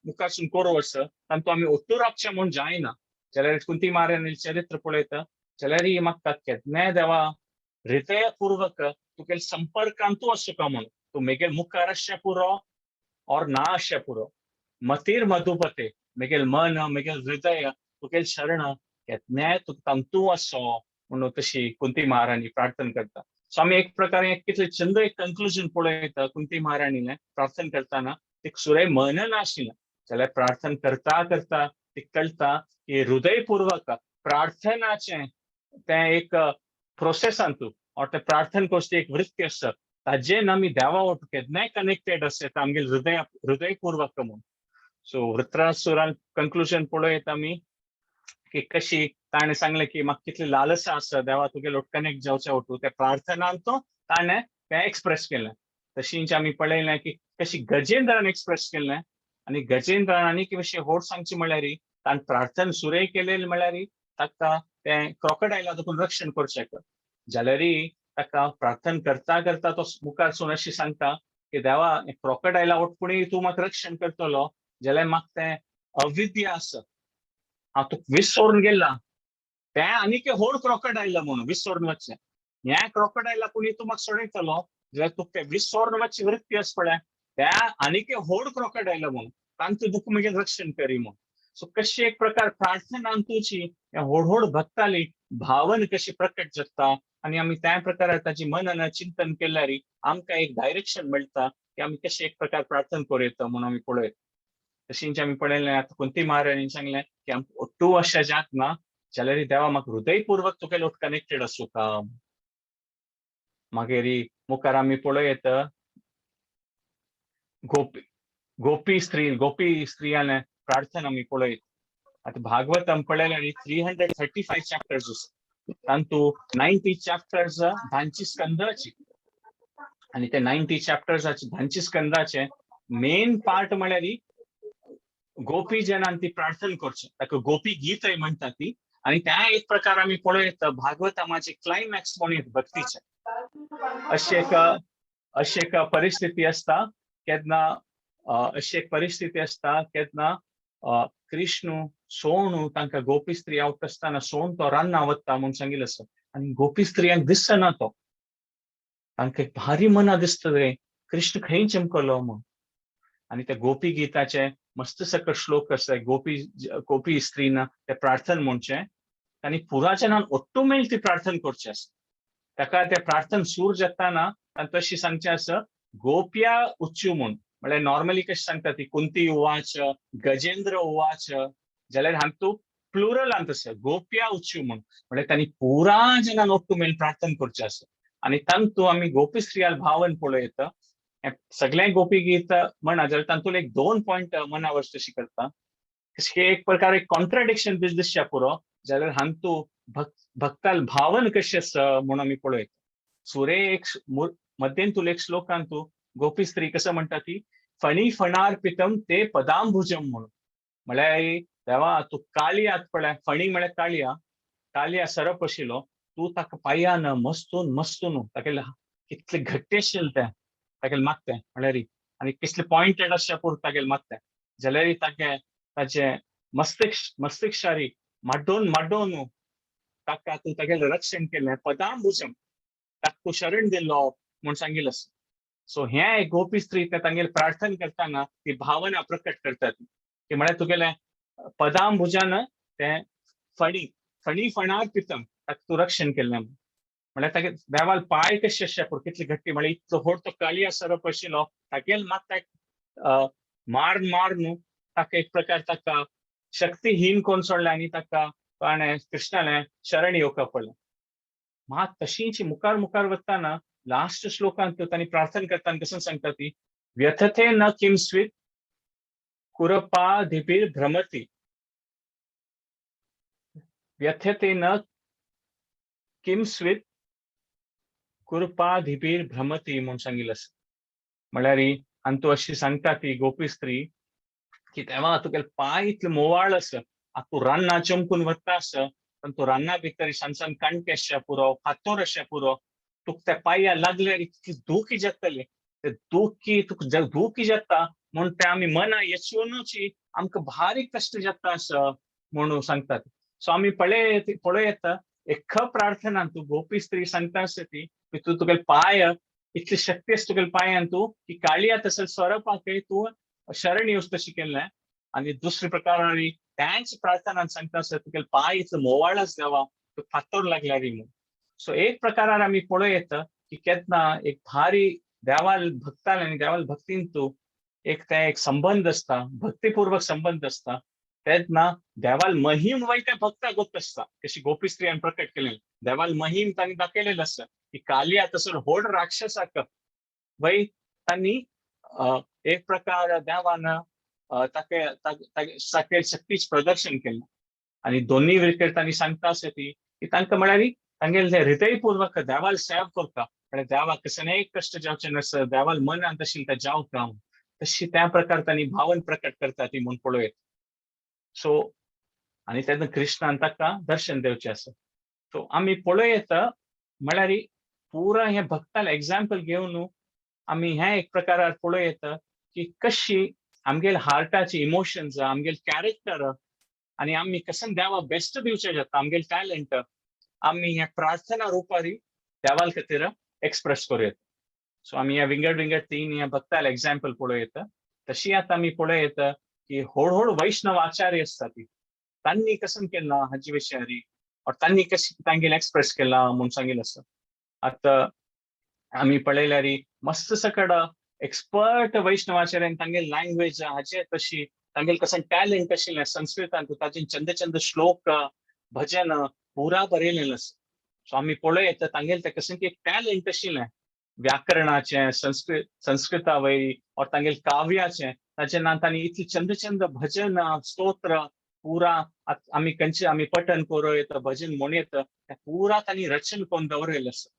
मुखारसून करूं असं तांतू आमी ओट्टू रावचें म्हूण जायना जाल्यार कुंती महाराणी चरित्र पळयता जाल्यार म्हाका केन्नाय देवा हृदयपूर्वक तुगेले संपर्कांत तूं आसूं का म्हूण तूं म्हगेल मुखार आसचें पुरो और ना आसचें पुरो मतीर मधुपते म्हगेल मन म्हगेल हृदय तुगेल शरण केन्नाय तंतू आसो म्हणून तशी कुंती महाराणी प्रार्थना करता सो आमी एक प्रकारे कितले चंद एक कन्क्लुजन पळयता कुंती महाराणीने प्रार्थना करताना एक सुरय मन नाशिल्लें जाल्यार प्रार्थना करता करता ती कळटा की हृदयपूर्वक प्रार्थनाचें तें एक प्रोसेसांतू और ते प्रार्थना करची एक वृत्ती आसता ताजेन आमी देवा वांगडा केन्नाय कनेक्टेड आसता आमगे हृदयपूर्वक म्हणून सो वृत्रासुरान कन्क्लुजन पळयत आमी की कशी ताणें सांगलें की म्हाका कितली लालसा आसा देवा तुगेलो कनेक्ट जावचें वटू ते प्रार्थनांत ताणें तें एक्सप्रेस केलें तशींच आमी पळयलें की कशी गजेंद्रान एक्सप्रेस केलें आनी गजेंद्रान आनीक विशय व्हड सांगचें म्हळ्यार ताणें प्रार्थना सुरय केलेली म्हळ्यार ताका तें क्रोकोडायला देखून रक्षण करचें जाल्यार ताका प्रार्थना करता करता तो मुखारसून अशी सांगता की देवा क्रोकोडायला ओटपुणी तूं म्हाका रक्षण करतलो जाल्यार म्हाका तें अविद्य आसा हांव तुका विसरून गेला तें आनीक व्हड क्रोकोडायल म्हणून विसरून वचचें ह्या क्रोकोडायला कुणी तूं म्हाका सोडयतलो जाल्यार तुका तें विसरून वचची वृत्ती आसा पळय त्या आनीक व्हड क्रोकोडायल म्हणून तांतू दुःख म्हगेलें रक्षण करी म्हूण सो कशी एक प्रकार प्रार्थना तुजी व्हड व्हड भक्ताली भावन कशी प्रकट जाता आनी आमी त्या प्रकारान ताची मनन चिंतन केल्यार आमकां एक डायरेक्शन मेळटा की आमी कशी एक प्रकार प्रार्थना करूं येता म्हणून आमी पळयता तशींच आमी पळयलें आतां कुंती महाराणीन सांगलें की आमकां ओट्टू अशें जात ना जाल्यार देवा म्हाका हृदयपूर्वक तुगेलो कनेक्टेड आसूं का मागीर मुखार आमी पळयत गोपी स्त्रियान प्रार्थना आमी पळयत आतां भागवतम पळयल्यार 335 चॅप्टर्स आसा तांतू 90 चॅप्टर्स धांची स्कंदाची आनी ते 90 चॅप्टर्साचे धांची स्कंदाचे मेन पार्ट म्हळ्यार गोपी जनान ती प्रार्थना करचे ताका गोपी गीत म्हणटा ती आणि त्या एक प्रकार आम्ही पळयत भागवतामाचे क्लायमॅक्स म्हणून भक्तीचे अशी एक परिस्थिती असता केन्ना अशी एक परिस्थिती असता केन्ना कृष्ण सोण तांकां गोपी स्त्री आवट आसतना सोण तो रान्ना वता म्हणून सांगिल्लें आसा आणि गोपी स्त्रियांक दिसना तो तांकां भारी मना दिसतले कृष्ण खंय चमकलो म्हूण आणि त्या गोपी गीताचे मस्त सकट श्लोक आसा गोपी स्त्रीना ते प्रार्थना म्हणचे आणि पुराजनान ओट्टू मेळ ती प्रार्थना करची आसा ताका ते प्रार्थना सूर जाताना तशी सांगचे आसा गोप्या उच्चू म्हूण म्हळ्यार नॉर्मली कशी सांगता ती कुंती उवाच गजेंद्र उवाच जाल्यार हांतू प्लुरल अंत आसा गोप्या उच्चू म्हूण म्हळ्यार तांणी पुरा जनान ओट्टू मेळ प्रार्थना करची आसा आणि तांतू आमी गोपी स्त्रियाल भावन पळयत सगळे गोपी गीत म्हणा जाल्यार तांतून एक 2 पॉइंट मनावर तशी करता एक प्रकार एक कॉन्ट्राडिक्शन दिसच्या पुरो जाल्यार हांतू भक्ताल भावन कशी आसा म्हणून आमी पळयत सुरे एक मध्येंतूल एक श्लोकांतू गोपी स्त्री कसं म्हणटा ती फणी फणार्पितम ते पदांभुजम म्हणून म्हळ्यार देवा तू काळया पळय फणी म्हळ्यार काळया सरप आशिल्लो तू ताका पायान मस्तून ताका कितले घट्ट आशिल्ले ते तागेले मागते म्हळ्यार आणि कसले पॉइंटेड आसच्या पुरो तागेले मागते जाल्यार ताचे मस्तिष्कारी माड्डोन ताका तू तागेलें रक्षण केलें पदांभुजम ताका तू शरण दिल्लो म्हूण सांगिल्लें आसा सो हे एक गोपी स्त्री तांगेली प्रार्थना करतना ती भावना प्रकट करतात की म्हळ्यार तुगेलें पदांभुजान ते फणी फणार्पितम ताका तू रक्षण केलें म्हळ्यार तागे देवाल पाय कशे आसचे पूण कितले घट्टी म्हळ्यार इतलो व्हड तो काळया सरप आशिल्लो तागेले मात ताका मार न्हू ताका एक प्रकार ताका शक्तीहीन कोण सोडले आनी ताका कृष्णाले शरण येवपाक पडलें मात तशींच मुखार वतना लास्ट श्लोकांत तांणी प्रार्थना करतना कसं सांगता ती व्यथते न किम स्वित कुरपाधिभिर भ्रमति व्यथते न किम स्वित कुरपाधिभिर भ्रमति म्हणून सांगिल्लें आसा म्हळ्यार आनी तूं अशी सांगता ती गोपी स्त्री की तेव्हा तुगेले पाय इतले मोवाळ आसा तूं रान्ना चमकून वता आसा पण तूं रान्ना भितर सांसान काणके आसच्या पुरो फातोर आसच्या पुरो तुका त्या पांया लागल्यार इतली दुखी जातली ते तुका दुखी जाता म्हणून ते आमी मना येचूनच आमकां भारी कश्ट जाता आसा म्हणून सांगतात सो आमी पळयत एक प्रार्थना तू गोपी स्त्री सांगता आसा ती की तू तुगेले पाय इतली शक्ती आसा तुगेले पांयान तू की काळया तसं स्वरपाकय तू शरण येवच तशी केलें आणि दुसरे प्रकार त्यांच प्रार्थना सांगता आसा तुगेले पाय इतलो मोवाळ आसा देवा तू फातोर लागल्यार म्हणून सो एक प्रकारान आमी पळयत की केन्ना एक भारी देवाल भक्ताल आनी देवाल भक्तीन तू एक संबंध आसता भक्तीपूर्वक संबंध आसता तेन्ना देवाल महिम वय त्या भक्ता गोप्त आसता कशी गोपी स्त्रियान प्रकट केलें देवाल महिम तांणी दाखयलेलो आसा की कालिया तसर व्हड राक्षसाक वय तांणी एक प्रकार देवान ताके शक्तीच प्रदर्शन केलें आणि दोन्ही वेळेर तांणी सांगता आसा ती की तांकां म्हळ्यार तांगेले हृदयपूर्वक देवाल सेव करता म्हळ्यार देवाक कसले एक कश्ट जावचे नासता देवाल मनांत आशिल्लें तें जावं तशी त्या प्रकार तांणी भावन प्रकट करता ती म्हूण पळयत सो आनी तेन्ना कृष्णान ताका दर्शन दिवचें आसा सो आमी पळयत म्हळ्यार पुरा हे भक्ताल एग्जाम्पल घेवन आमी हे एक प्रकारार पळयत की कशी आमगेले हार्टाचे इमोशन्स आमगेले कॅरेक्टर आणि आम्ही कसं देवा बेस्ट दिवचे जाता आमगेले टॅलेंट आम्ही ह्या प्रार्थना रुपारी देवाल खातीर एक्सप्रेस करूयेत सो आम्ही ह्या विंगड तीन ह्या भक्ताल एग्जाम्पल पळयत तशी आता आमी पळयत की हळूहळू वैष्णव आचार्य आसता ती तांणी कसं केला हाचे विशयारी और तांणी कशी तांगेले एक्सप्रेस केला म्हणून सांगिल्लें आसा आता आमी पळयल्यार मस्त सकड एक्सपर्ट वैष्णवाचार्यान तांगेली लँग्वेज हाचे तशी तांगेले कसं टॅलेंट आशिल्लें संस्कृतांत तांचे चंद श्लोक भजन पुरा बरयलेलें आसा सो आमी पळयत तांगेले कसं एक टॅलेंट आशिल्लें व्याकरणाचे संस्कृता वयरी और तांगेले काव्याचे ताचे तांणी इतली चंद भजन स्तोत्र पुरा आमी पठन करूयत भजन म्हणयत पुरा तांणी रचन करून दवरलेलें आसा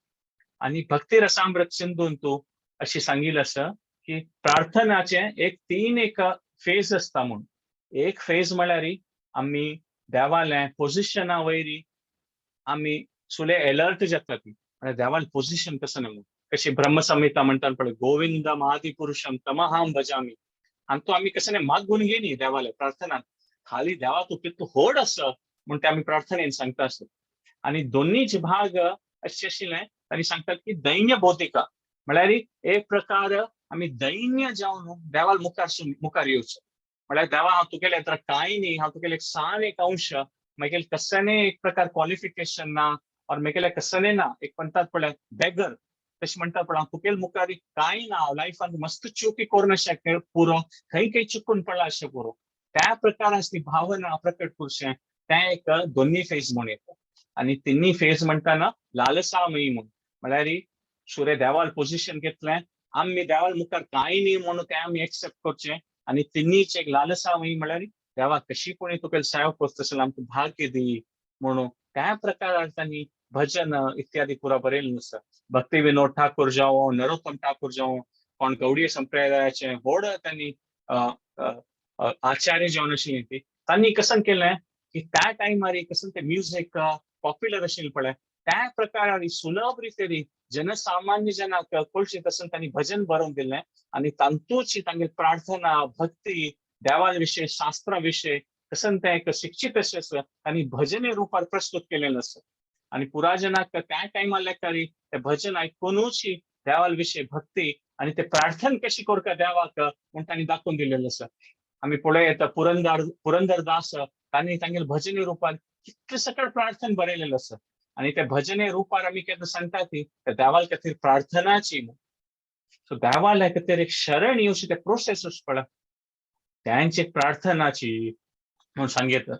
आणि भक्ती रसामृत सिंधून तू अशी सांगिल्लें आसा की प्रार्थनाचे एक फेज असता म्हणून एक फेज म्हळ्यार आमी देवाले पोजिशना वयरी आमी सुले अलर्ट जाता ती म्हणजे देवाल पोजिशन कसं नाही कशी ब्रह्मसंहिता म्हणतात पळय गोविंद आदिपुरुषम तमहाम भजामी आणि तो आम्ही कसं नाही मागून घेणी देवाला प्रार्थना खाली देवा तू कितू होड असं म्हणून ते आम्ही प्रार्थनेन सांगता असतो आणि दोन्हीच भाग असे आशिल्ले तांणी सांगतात की दैन्य भौतिका म्हळ्यार एक प्रकार आम्ही दैन्य जावन देवाल मुखार येवचो म्हळ्यार देवा हांव तुगेले तर कांय न्ही हांव तुगेले एक सान एक अंश मागीर कसने एक प्रकार क्वालिफिकेशन ना और मागीर कसने ना एक म्हणतात पळय बेगर तशें म्हणतात पळय हांव तुगेले मुखार कांय ना हांव लायफान मस्त चुकी करून अशें पुरो खंय खंय चुकून पडला अशें पुरो त्या प्रकाराची भावना प्रकट करचें तें एक दोन्ही फेज म्हणून येता आणि तिन्ही फेज म्हणटाना लालसामयी म्हळ्यार सुरे देवाल पोजिशन घेतलें आमी देवाल मुखार कांय न्ही म्हणून तें आमी एक्सेप्ट करचें आणि तिन्हीच एक लालसामयी म्हळ्यार देवा कशी कोणी तुगेले सेवा करता आमकां भाग्य दी म्हणून त्या प्रकारान तांणी भजन इत्यादी पुरा बरयल्लें आसा भक्ती विनोद ठाकूर जावं नरोत्तम ठाकूर जावं कोण गवडीय संप्रदायाचे व्हड तांणी आचार्य जावन आशिल्लीं ती तांणी कसं केलें की त्या टायमार कसं ते म्युझिक पॉप्युलर आशिल्लें पळय त्या प्रकारान सुलभ रितीन जनसामान्य जनाक कळचे तसं तांणी भजन बरोवन दिलें आणि तांतूच तांगे प्रार्थना भक्ती देवाल विशय शास्त्रा विशय कसं ते एक शिक्षीत अशें तांणी भजने रुपार प्रस्तुत केलेलें आसा आणि पुराजनाक त्या टायमार लेखारी ते भजन आयकूनच देवाल विशय भक्ती आणि ते प्रार्थना कशी करता देवाक म्हूण तांणी दाखोवन दिलेलें आसा आमी पळयत पुरंदरदास तांणी तांगे भजने रुपार कितले सकळ प्रार्थना बरयलेलो आसा आणि त्या भजने रुपार आमी केन्ना सांगता ती देवाल खातीर प्रार्थनाची सो देवाल खातीर एक शरण येवची ते प्रोसेस पळय त्यांची प्रार्थनाची म्हणून सांगितलं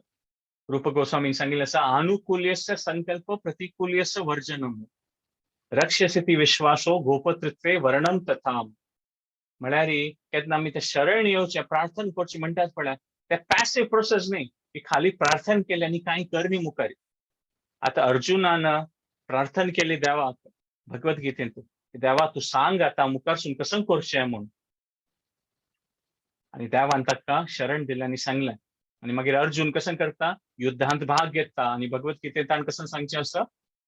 रूप गोस्वामी सांगितलं आसा अनुकूल्यस्य संकल्प प्रतिकूल्यस्य वर्जनम रक्षसिती विश्वासो गोपतृत्वे वर्णम तथा म्हळ्यार केन्ना आमी ते शरण येवचे प्रार्थना करची म्हणटात पळय ते पॅसिव्ह प्रोसेस न्ही की खाली प्रार्थना केली आनी कांय करनी मुखार आता अर्जुनान प्रार्थना केली देवाक भगवद्गीतेंत देवा तू सांग आता मुखारसून कसं करचें म्हणून आणि देवान ताका शरण दिलें आनी सांगलें आणि मागीर अर्जुन कसं करता युद्धांत भाग घेता आणि भगवद्गीतेंत ताणें कसं सांगचें आसा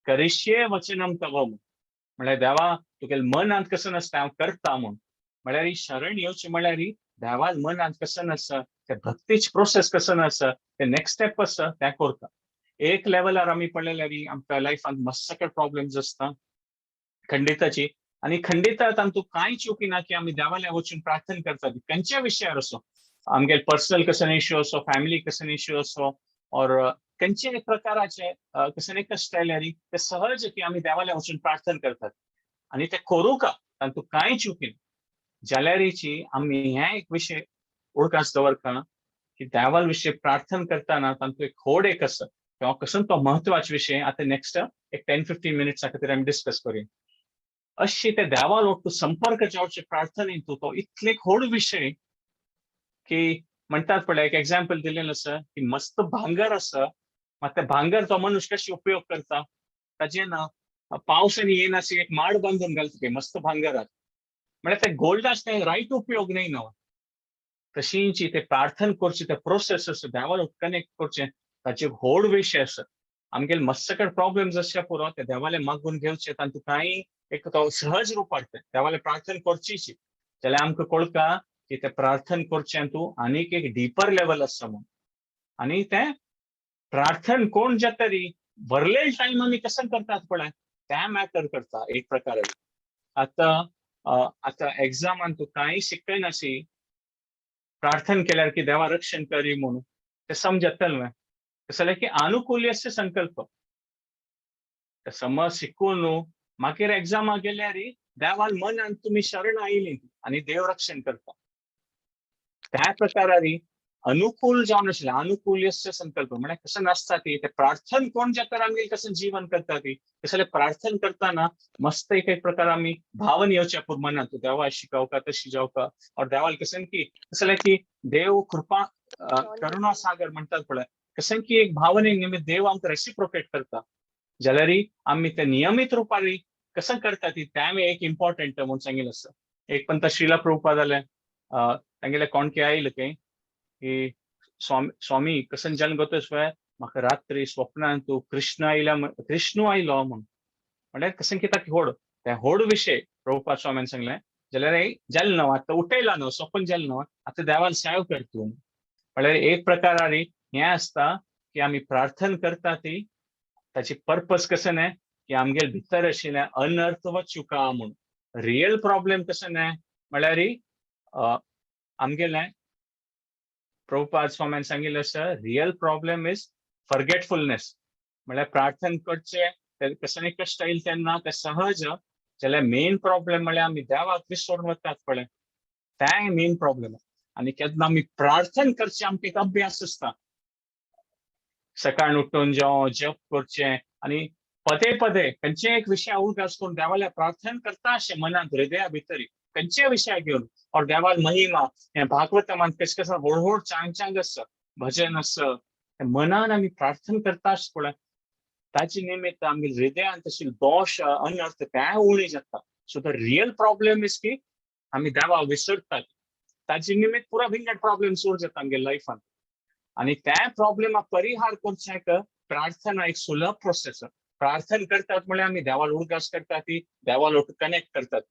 करिष्ये वचनम तव म्हळ्यार देवा तुगेले मनांत कसं नासता हांव करता म्हणून म्हळ्यार ही शरण येवची म्हळ्यार देवाल मनांत कसं आसा ते भक्तीच प्रोसेस कसं आसा ते नेक्स्ट स्टेप आसा ते करता एक लेवलार आमी पळयल्यार आमच्या लायफान मस्त प्रॉब्लेम्स आसता खंडिताची आणि खंडिता तांतू कांय चुकी ना की आमी देवाल्या वचून प्रार्थना करता खंयच्या विशयार असो आमगे पर्सनल कसं इश्यू असो फॅमिली कसं इश्यू असो और खंयचे प्रकाराचे कसं कष्ट आयल्यार ते सहज की आमी देवाल्या वचून प्रार्थना करतात आणि ते करू का तांतू कांय चुकी जाल्यारीची आमी हे एक विशय ओळखास दवरता की देवाल विशय प्रार्थना करताना तांतू एक खोड एक आसा किंवा कसं तो महत्वाचे विशय आता नेक्स्ट एक 10-15 मिनिट्सा खातीर आमी डिस्कस करूया अशी ते देवाल ओट्टू संपर्क जावचे प्रार्थनेन तो इतले खोड विशय की म्हणतात पळय एक एग्जाम्पल दिलेलं आसा की मस्त भांगर आसा मात ते भांगर तो मनुष्य कशी उपयोग करता ताजे ना पावसाने येनाशी एक माड बांधून घालता मस्त भांगरात म्हणजे ते गोल्डाचे राईट उपयोग नाही ना तशींची ते प्रार्थना करची ते प्रोसेस आसा देवाला कनेक्ट करचे ताचे व्हड विशय आसा आमगेले मस्तकड प्रॉब्लेम्स आसचे पुरो ते देवाले मागून घेवचे तांतू कांय एक तो सहज रुपार देवाले प्रार्थना करचीची जाल्यार आमकां कळटा की ते प्रार्थना करचें तूं आनीक एक डीपर लेवल आसा म्हणून आणि ते प्रार्थना कोण जे तरी भरलेल टायम आमी कसं करतात पळय ते मॅटर करता एक प्रकार आता एग्जामान तू कांय शिकनाशी प्रार्थना केल्यार की देवा रक्षण करी म्हणून ते समजतलें कसं की अनुकूल्यस्य संकल्प समज शिकून मागीर एग्जामा गेल्यार देवाल मनान तुम्ही शरण आयली आणि देव रक्षण करता त्या प्रकारान अनुकूल जावन आशिल्लें अनुकूल्यस्य संकल्प म्हळ्यार कसं नासता ती ते प्रार्थना कोण जे तर आमी कसं जीवन करता ती कसं प्रार्थना करताना मस्त एक प्रकार आमी भावन येवच्या पूर मनात देवा शिकवका तशी जावका और देवाल कसं की देव कृपा करुणा सागर म्हणतात पळय कसं की एक भावने निमित्त देव आमकां रेसिप्रोकेट करता जाल्यार आमी ते नियमित रुपार कसं करता ती त्यावेळी एक इम्पॉर्टंट म्हणून सांगितलं आसा एक पंत श्रीला प्रभुपाद जालें तांगेले कोणके आयिल्ले की स्वामी कसन जल्म गतोय म्हाका रात्री स्वप्नांत तू कृष्ण आयलो म्हळ्यार कसन कित्याक होड त्या होड विशय प्रभुपाद स्वामीन सांगलें जाल्यार जल न्हू आतां उठयला न्हू स्वप्न जल न्हू आतां देवाल सेव कर तूं म्हळ्यार एक प्रकार हें आसता की आमी प्रार्थना करता ती ताची पर्पज कसन आहे की आमगेर भितर आशिल्लें अनर्थ चुका म्हूण रियल प्रॉब्लेम कसन आहे म्हळ्यार आमगेलें प्रभुपाद स्वामीन सांगिल्लें आसा रियल प्रॉब्लेम इज फॉरगेटफुलनेस म्हळ्यार प्रार्थना करचें कशें कश्ट येईल तेन्ना ते सहज जाल्यार मेन प्रॉब्लेम म्हळ्यार आमी देवाक विसरून वतात पळय तें मेन प्रॉब्लेम आनी केन्ना आमी प्रार्थना करचें आमकां एक अभ्यास आसता सकाळ उठून जप करचें आनी पदे पदे खंयचे एक विशय उगडास करून देवाल्या प्रार्थना करता अशें मनांत हृदया भितर खंयचे विशय घेवन और देवाल महिमा हें भागवतमान कशें कशें हळूहळू चांग आसा भजन आसा मनान आमी प्रार्थना करता अशें पळय ताचे निमित्त आमगे हृदयांत आशिल्ले दोश अनर्थ ते उणी जाता so the real problem is की आमी देवा विसरतात ताचे निमित्त पुरो भिंगट प्रॉब्लेम सोल्व जाता आमगे लायफान आनी त्या प्रॉब्लेमाक परिहार करचें प्रार्थना एक सुलभ प्रोसेस प्रार्थना करतात म्हळ्यार आमी देवाल उदगास करतात ती देवाल कनेक्ट करतात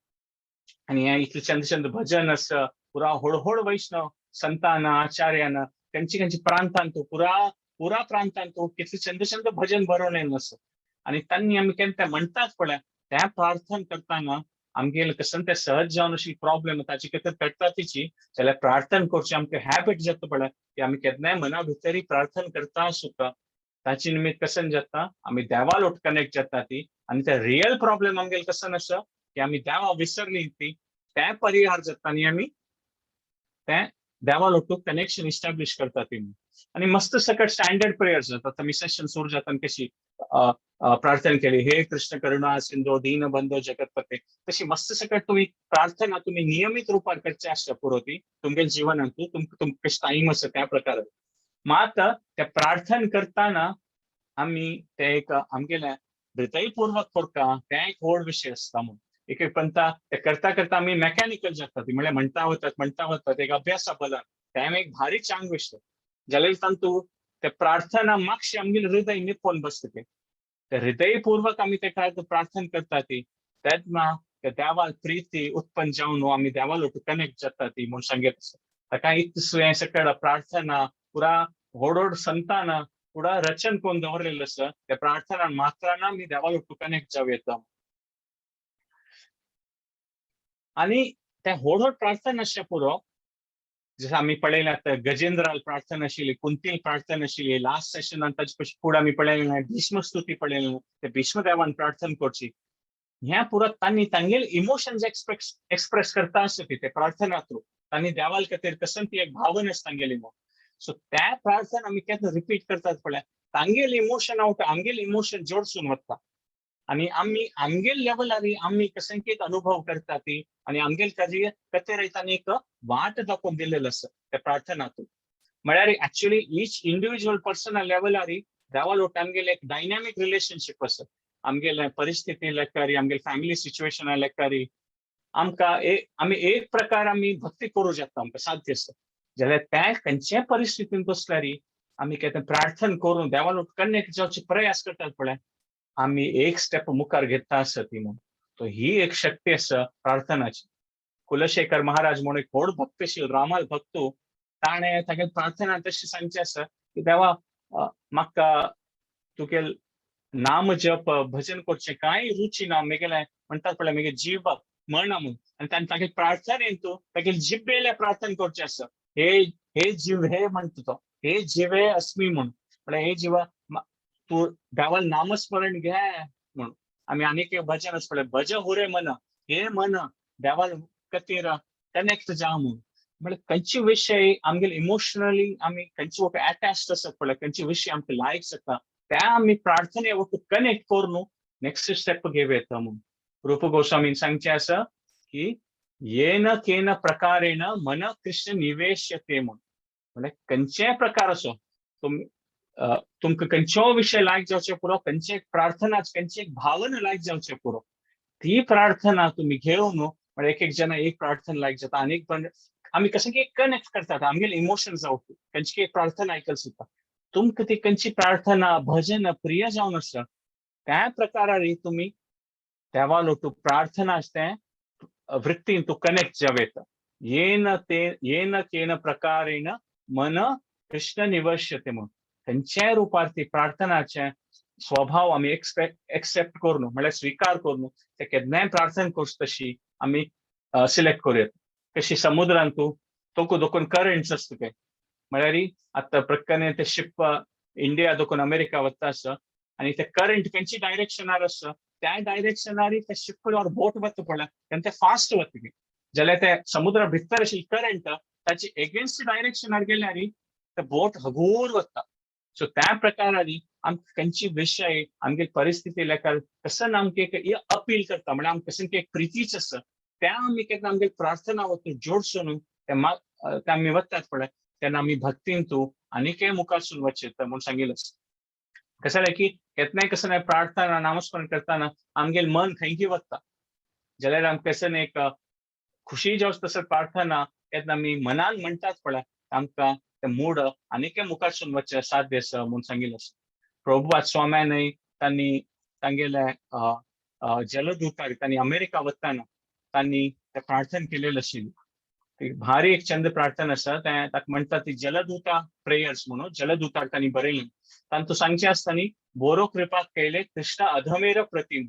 आनी हें इतलें चंद चंद भजन आसा पुरा हळूहळू वैष्णव संतान आचार्यान खंयची प्रांतान तूं पुरा प्रांतान तूं कितले चंद चंद भजन बरोवन आसा आनी तांणी आमी केन्ना म्हणटात पळय त्या प्रार्थना करतना आमगेले कसन ते सहज जावन अशी प्रॉब्लेम ताची कितें कट्टा तिची जाल्यार प्रार्थना करची आमकां हॅबिट जाता पळय की आमी केन्नाय मना भितर प्रार्थना करता सुद्दां ताचे निमित्त कसन जाता आमी देवाल कनेक्ट जाता ती आनी ते रियल प्रॉब्लेम आमगेले कसन आसा की आमी देवा विसरली ती ते परिहार जाता आनी आमी ते देवाल कनेक्शन इस्टॅब्लिश करता ती आनी मस्त सकट स्टँडर्ड प्रेयर्स जाता आमी सेशन सुरू जाता कशी प्रार्थना केली हे कृष्ण करुणा सिंधो दीन बंधो जगतपते तशी मस्त सकट तुम्ही प्रार्थना तुम्ही नियमित रूपात करचे आसता पुरो ती तुमगे जिवनांत तुमकां टाइम आसा त्या प्रकार मात त्या प्रार्थना करताना आमी ते एक आमगेले हृदयपूर्वक करता ते एक व्हड विशय आसता म्हणून एक म्हणटा ते करता करता आमी मेकॅनिकल जाता ती म्हळ्यार म्हणटा वतात एक अभ्यासा बलान ते एक भारी चांग विशय जाल्यार तांतू ते प्रार्थना मातशी आमगेले हृदय निपोवन बसता ते हृदयपूर्वक आमी ते प्रार्थना करता ती तेन्ना त्या देवाल प्रीती उत्पन्न जावन आमी देवाल कनेक्ट जाता ती म्हूण सांगत आसा ताका इतलें सकट प्रार्थना पुरा व्हड संतान पुरा रचन करून दवरलेलो आसा त्या प्रार्थना मात्रान आमी देवाल कनेक्ट जावं येता आनी ते व्हड प्रार्थना आसचे पुरो जसं आम्ही पळयल्यात गजेंद्राल प्रार्थना आशिल्ली कुंतील प्रार्थना आशिल्ली लास्ट सेशनान ताचे फुडें आमी पळयलें भीष्म स्तुती पळयलें ते भीष्म देवान प्रार्थना करची ह्या पुरो तांणी तांगेले इमोशन्स एक्सप्रेस करता आसता ते प्रार्थना थ्रू तांणी देवाल खातीर कसन ती एक भावना आसता तांगेली सो त्या प्रार्थना आमी केन्ना रिपीट करतात पळय तांगेले इमोशन आमगेले इमोशन जोडसून वता आनी आमी आमगेल लेवलार आमी कशें अनुभव करता ती आनी आमगेल ताजे खातीर तांणी एक वाट दाखोवन दिलेलो आसा त्या प्रार्थनातून म्हळ्यार एक्चुअली ईच इंडिविज्युअल पर्सनल लेवलार देवाल आमगेले एक डायनॅमिक रिलेशनशीप आसा आमगेले परिस्थिती लेखारी आमगेले फॅमिली सिच्युएशना लेखारी आमकां आमी एक प्रकार आमी भक्ती करूं शकता आमकां साध्य आसा जाल्यार त्या खंयचे परिस्थितीन बसल्यार आमी केन्ना प्रार्थना करून देवाल कनेक्ट जावचे प्रयास करतात पळय आमी एक स्टेप मुखार घेता आसा ती म्हणून तो ही एक शक्ती आसा प्रार्थनाची कुलशेखर महाराज म्हणून एक व्हड भक्त आशिल्लो रामाल भक्तो ताणें तागे प्रार्थना तशी सांगचे आसा की देवा म्हाका तुगेल नाम जप भजन करचें कांय रुची ना म्हगेलें म्हणटात पळय म्हगे जीव म्हणना म्हणून आनी ताणें तागे प्रार्थनेन तूं तागेले जिबेले प्रार्थना करचें आसा हे जीव हे म्हणटा तो हे जिवे अस्मी म्हणून म्हळ्यार हे जिवा तू देवाल नामस्मरण घे म्हणून आमी आनीक एक भजन आसा पळय भज हुरे मन हे मन देवाल खातीर कनेक्ट जा म्हणून म्हळ्यार खंयचे विशय आमगेले इमोशनली आमी खंयचे अटॅच्ड आसात पळय खंयचे विशय आमकां लायक जाता त्या आमी प्रार्थने कनेक्ट करून नेक्स्ट स्टेप घेवं येता म्हणून रूप गोस्वामीन सांगचे आसा की येन केन प्रकारेण मन कृष्ण निवेश्यते म्हणून म्हळ्यार खंयचे प्रकार असो तुमकां खंयचो विशय लायक जावचे पुरो खंयचे प्रार्थना खंयची एक भावना लायक जावचे पुरो ती प्रार्थना तुम्ही घेवन म्हळ्यार एक एक जना एक प्रार्थना लायक जाता आम्ही कसं की कनेक्ट करतात आमगेले इमोशन जावं खंयची एक प्रार्थना आयकल सुद्धा तुमकां ती खंयची प्रार्थना भजन प्रिय जावन आसा त्या प्रकारारी तुम्ही देवालो तू प्रार्थना असते वृत्तीन तू कनेक्ट जावेत येन केन प्रकारेण मन कृष्ण निवर्ष्यते म्हणून खंयच्याय रुपार ती प्रार्थनाचे स्वभाव आम्ही एक्सेप्ट करून म्हळ्यार स्वीकार करून ते केन्नाय प्रार्थना करूं तशी आम्ही सिलेक्ट करूयात कशी समुद्रान तू तोकू दोकून करंट्स असता ते म्हळ्यार आता प्रकारे ते शिप इंडिया दोकून अमेरिका वता आसा आणि ते करंट खंयची डायरेक्शनार आसा त्या डायरेक्शनार ते शिप और बोट वता पळय तेन्ना ते फास्ट वता जाल्यार ते समुद्रा भितर आशिल्ली करंट ताची एगेन्स्ट डायरेक्शनार गेल्यार ते बोट हगूर वता सो त्या प्रकारांनी आमकां खंयची विषय आमगे परिस्थिती लेकार कसं आमकां अपील करता म्हळ्यार आमकां कसं एक प्रितीच आसा त्या आमी केन्ना आमगे प्रार्थना वचून जोडसून ते आमी वतात पळय तेन्ना आमी भक्तीन तू आनीकय मुखारसून वचेत म्हूण सांगिल्लें कसं जालें की केन्नाय कसं प्रार्थना नामस्मरण करताना आमगेलें मन खंयची वता जाल्यार आमकां कसं एक खुशी जावं तसं प्रार्थना केन्ना आमी मनान म्हणटात पळय आमकां ते मूड आनीकय मुखारसून वचचे साध्य आसा म्हूण सांगिल्लें प्रभुपाद स्वाम्यानय तांणी तांगेले जलदूतार तांणी अमेरिका वताना तांणी ते प्रार्थना केलेली आशिल्ली भारी एक चंद प्रार्थना आसा ताका म्हणटात ती जलदूता प्रेयर्स म्हणून जलदूतार तांणी बरयलें तांतू सांगचे आसतना बोरो कृपा केले कृष्ण अधमेर प्रतिम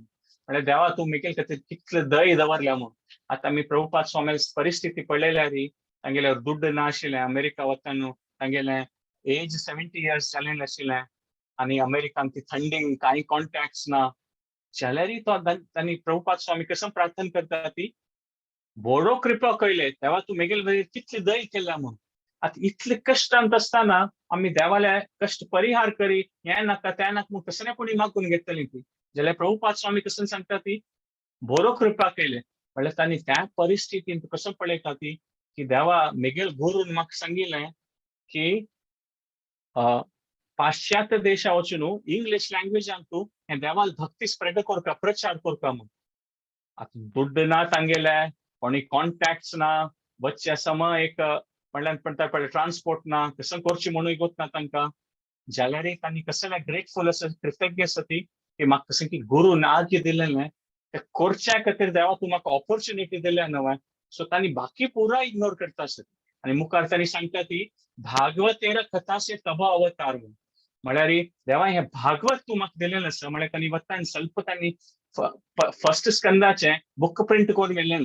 म्हळ्यार देवा तूं मेकल खातीर कितलें दय दवरल्या म्हणून आता आमी प्रभुपाद स्वामी परिस्थिती पळयल्यार तांगेले दुड्ड ना आशिल्लें अमेरिका वताना तांगेलें एज 70 years जाल्लें आशिल्लें आनी अमेरिकान ती थंडी कांय कॉन्टॅक्ट्स ना जाल्यारय तो तांणी प्रभुपाद स्वामी कसं प्रार्थना करता ती बोरो कृपा कळले देवा तूं मेगेल कितली दय केल्या म्हणून आता इतले कष्ट आसतना आमी देवाले कष्ट परिहार करी हें नाका तें नाका म्हूण कसले कोणी मागून घेतली ती जाल्यार प्रभुपाद स्वामी कसं सांगता ती बोरो कृपा केले म्हळ्यार तांणी त्या परिस्थितीन कसं पळयता ती की देवा मेगेल गुरून म्हाका सांगिल्लें की पाश्चात्य देशा वचून इंग्लिश लँग्वेजान तूं हें देवाल भक्ती स्प्रेड करता प्रचार करता म्हणून आता दुड्ड ना तांगेले कोणी कॉन्टॅक्ट्स ना वच्चे समय एक म्हणल्यार म्हणटा पळय ट्रान्सपोर्ट ना कसं करचें म्हणून गोत ना तांकां जाल्यार तांणी कसं ग्रेटफूल आसा कृतज्ञ आसा ती की म्हाका कसं की गुरू नाग्य दिलेलें ते करच्या खातीर देवा तूं म्हाका ऑपॉर्च्युनिटी दिल्या न्हय सो तांणी बाकी पुराय इग्नोर करता आसत आनी मुखार तांणी सांगता ती भागवतेर कथासे तब अवतार म्हळ्यार देवा हें भागवत तूं म्हाका दिलेलें आसा म्हळ्यार तांणी वता आनी स्वल्प तांणी फर्स्ट स्कंदाचें बुक प्रिंट करून गेल्लें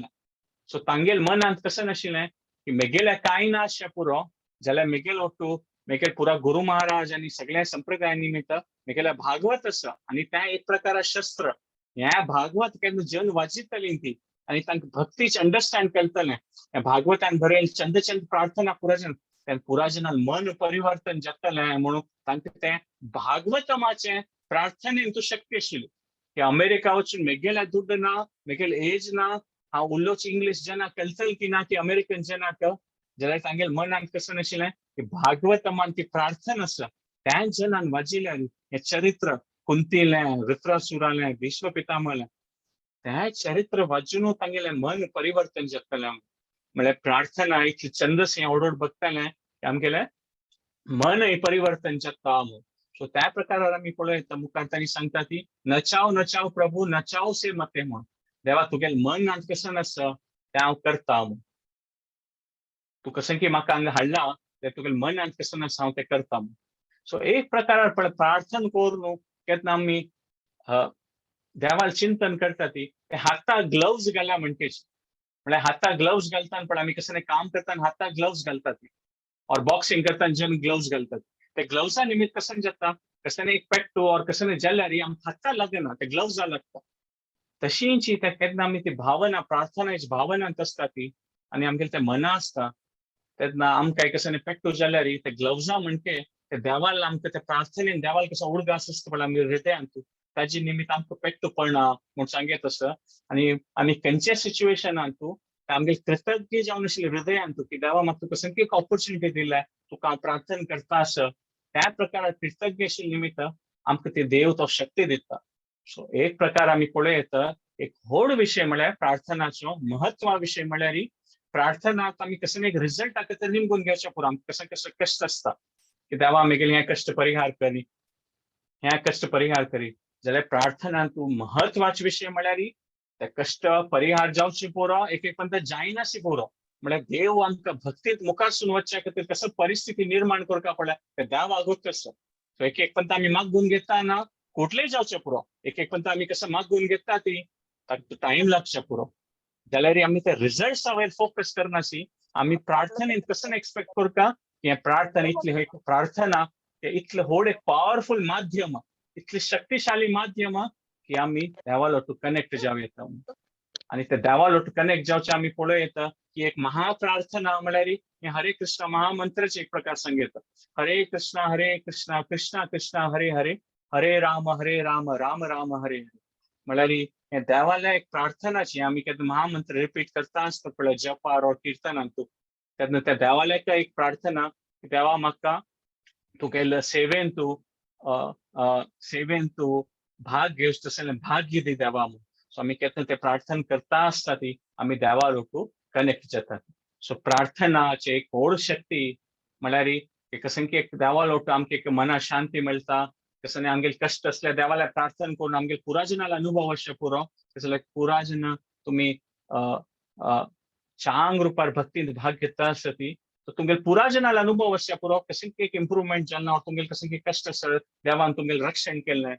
सो तांगेल मनांत कसं नाशिल्लें की मेगेले कांय ना अशें पुरो जाल्यार मेगेल ओटू मेगेल पुरा गुरु महाराज आनी सगळ्या संप्रदाया निमित्त मेगेले भागवत आसा आनी तें एक प्रकार शस्त्र हें भागवत केन्ना जन वाजितली ती आनी तांकां भक्तीच अंडरस्टँड केलतलें हें भागवतान बरयलें चंद चंद प्रार्थना पुराजनान मन परिवर्तन जातलें म्हणून तांकां तें भागवतमाचें प्रार्थनेन तूं शक्य आशिल्ली की अमेरिका वचून मेगेल्या दुड्ड ना मेगेल एज ना हांव उलोवचें इंग्लीश जना कळटली की ना ती अमेरिकन जनाक जाल्यार तांगेल मनान कसं नाशिल्लें की भागवतमान ती प्रार्थना आसा त्या जनान वाजिल्यार हें चरित्र कुंतीलें विप्रासुरालें भीष्म पितामहलें तें चरित्र वाजून तांगेलें मन परिवर्तन जातलें म्हळ्यार प्रार्थना इतली छंदस हें ओडोड बगतालें की आमगेलें मन परिवर्तन जाता म्हणून सो त्या प्रकारान आमी पळयता मुखार तांणी सांगता ती नचाव प्रभू नचाव से मते म्हणून देवा तुगेल मन कसं आसा तें हांव करता म्हणून तू कसं की म्हाका हांगा हाडला तें तुगेल मन कसं आसा हांव तें करता म्हणून सो एक प्रकारार पळय प्रार्थना करून केन्ना आमी देवाल चिंतन करता ती हाताक ग्लव्स घाला म्हणटेची म्हळ्यार हाताक ग्लव्स घालता पण आमी कसं काम करतना हाताक ग्लव्स घालतात और बॉक्सिंग करतना जन ग्लव्स घालतात ते ग्लव्सा निमित्त कसं जाता कसं एक पेट्टू और कसं जाल्यार आमकां हाताक लागना ते ग्लव्स लागता तशींच ते केन्ना आमी ती भावना प्रार्थनेची भावना आसता ती आनी आमगेलें तें मना आसता तेन्ना आमकां कसं पेट्टू जाल्यार ते ग्लव्सा म्हणटे ते देवाल आमकां ते प्रार्थनेन देवाल कसो उडगास आसता पळय आमगे हृदयांत ताजे निमित्त आमकां पेट्टू पडना म्हूण सांगत आसा आनी खंयच्या सिच्युएशनांत आमगे कृतज्ञ जावन आशिल्लें हृदयांत की देवा म्हाका तुका कसं एक ऑपॉर्च्युनिटी दिल्या तुका हांव प्रार्थना करता आसा त्या प्रकारान कृतज्ञ आशिल्ले निमित्त आमकां ते देव तो शक्ती दिता सो एक प्रकार आमी पळयत एक व्हड विशय म्हळ्यार प्रार्थनाचो महत्वा विशय म्हळ्यार प्रार्थनाक आमी कसं एक रिझल्ट तर निमगून घेवचे पुरो आमकां कसं कसं कश्ट आसता की देवा आमगेले हे कश्ट परिहार करी हे कश्ट परिहार करी जाल्यार प्रार्थना तूं महत्वाचे विशय म्हळ्यार ते कश्ट परिहार जावचे पुरो एक एक पण जायनाशी पुरो म्हळ्यार देव आमकां भक्तीत मुखारसून वचचे खातीर कसं परिस्थिती निर्माण करता पडल्या ते देव आगोत कसो सो एक एक पंत आमी मागून घेता ना कुठलेय जावचे पुरो एक एक पंत आमी कसं मागून घेता ती टाइम लागचे पुरो जाल्यार आमी ते रिझल्ट्स वयर फोकस करनाशी आमी प्रार्थनेंत कसं एक्सपेक्ट करता की प्रार्थना इतली प्रार्थना इतले व्हड एक पॉवरफुल माध्यम इतली शक्तिशाली माध्यम की आमी देवा लोटू कनेक्ट जाव येता आणि ते देवा लोटू कनेक्ट जावचे आमी पळय येता की एक महाप्रार्थना म्हळ्यार हरे कृष्ण महामंत्राचे एक प्रकार संगीत हरे कृष्ण कृष्ण कृष्ण हरे हरे हरे राम राम राम हरे हरे म्हळ्यार हे देवाला एक प्रार्थनाची आमी केन्ना महामंत्र रिपीट करता आसता पळय जपार और कीर्तनांत तेन्ना त्या देवाला एक प्रार्थना देवा म्हाका तुगेले सेवेन तूं भाग घेवच तशें भाग्य दी देवा म्हणून सो आमी केन्ना ते प्रार्थना करता आसता ती आमी देवा लोटू कनेक्ट जातात सो प्रार्थनाची एक व्हड शक्ती म्हळ्यार कसं की एक देवा लोटू आमकां एक मना शांती मेळटा कसं आमगेले कष्ट असल्या देवाला प्रार्थना करून आमगेले पुराजनाला अनुभव अशें पुरो कसं पुराजना तुमी चांग रुपार भक्तींत भाग घेता आसता ती तुमगेले पुराजनाला अनुभव अशें पुरो कसं एक इम्प्रुवमेंट जालना तुमगेले कसं की कष्ट आसत देवान तुमगेले रक्षण केलें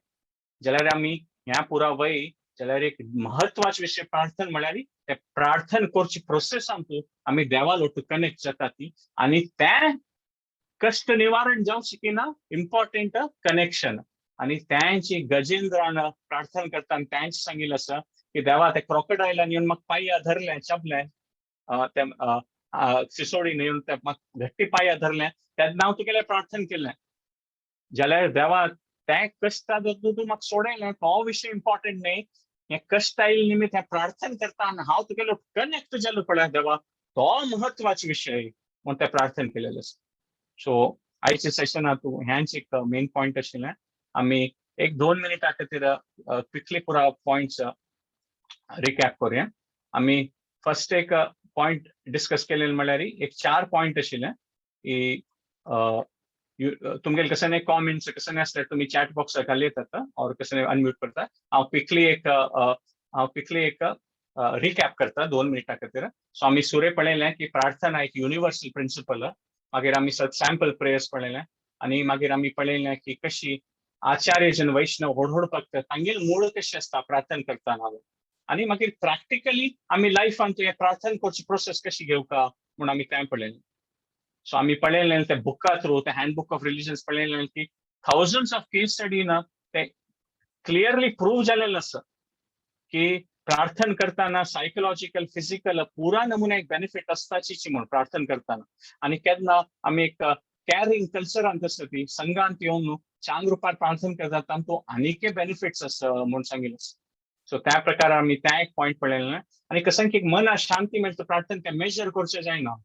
जाल्यार आमी ह्या पुरा वय जाल्यार एक महत्वाचे विशय प्रार्थना म्हळ्यार ते प्रार्थना करची प्रोसेस आमी देवा लोटू कनेक्ट जाता ती आनी ते कष्ट निवारण जावची की ना इम्पॉर्टंट कनेक्शन आणि त्यांची गजेंद्रान प्रार्थना करता आणि त्यांची सांगितलं असं की देवा ते क्रोकोडायलान येऊन मग पाया धरले चपले ते सिसोडीन येऊन ते मग घट्टी पाया धरले तेन्ना हांव तुगेले प्रार्थना केलें जाल्यार देवा ते कष्टा तूं म्हाका सोडयलें तो विशय इम्पॉर्टंट न्ही हे कष्ट आयले निमित्त हे प्रार्थना करता आनी हांव तुगेलो कनेक्ट जालो पळय देवा तो महत्वाचे विशय म्हूण ते प्रार्थना केलेले आसा सो आयच्या सेशनात ह्यांच एक मेन पॉइंट आशिल्लें आमी एक 2 मिनिटां खातीर क्विकली पुरा पॉइंट्स रिकॅप करूया आमी फर्स्ट एक पॉइंट डिस्कस केलेले म्हळ्यार एक 4 पॉइंट आशिल्ले की तुमगेले कसं कॉमेंट्स कसं आसता तुमी चॅट बॉक्साक घालयतात और कसं अनम्यूट करता हांव क्विकली एक रिकॅप करता 2 मिनिटां खातीर सो आमी सुरे पळयलें की प्रार्थना एक युनिवर्सल प्रिंसिपल मागीर आमी सॅम्पल प्रेयर्स पळयलें आनी मागीर आमी पळयलें की कशी आचार्यजन वैष्णव व्हड भक्त तांगेले मूळ कशें आसता प्रार्थना करतना आनी मागीर प्रॅक्टिकली आमी लायफान हे प्रार्थना करची प्रोसेस कशी घेवका म्हूण आमी तें पळयलें सो आमी पळयलें ते बुका थ्रू ते हँडबुक ऑफ रिलिजन्स पळयलें की थाउजंड्स ऑफ केस स्टडी ना ते क्लियरली प्रूव्ह जालेलें आसा की प्रार्थना करताना सायकोलॉजिकल फिजिकल पुरा नमुने एक बेनिफिट असताची म्हणून प्रार्थना करताना आणि केन्ना आमी एक कॅरिंग कल्चरांत आसता ती संघांत येवन चांग रुपार प्रार्थना करतात तो आनीक बेनिफिट्स आसा म्हणून सांगिल्लें सो त्या प्रकार आमी त्या एक पॉइंट पळयलें आनी कसं की एक मना शांती मेळटा प्रार्थना ते मेजर करचें जायना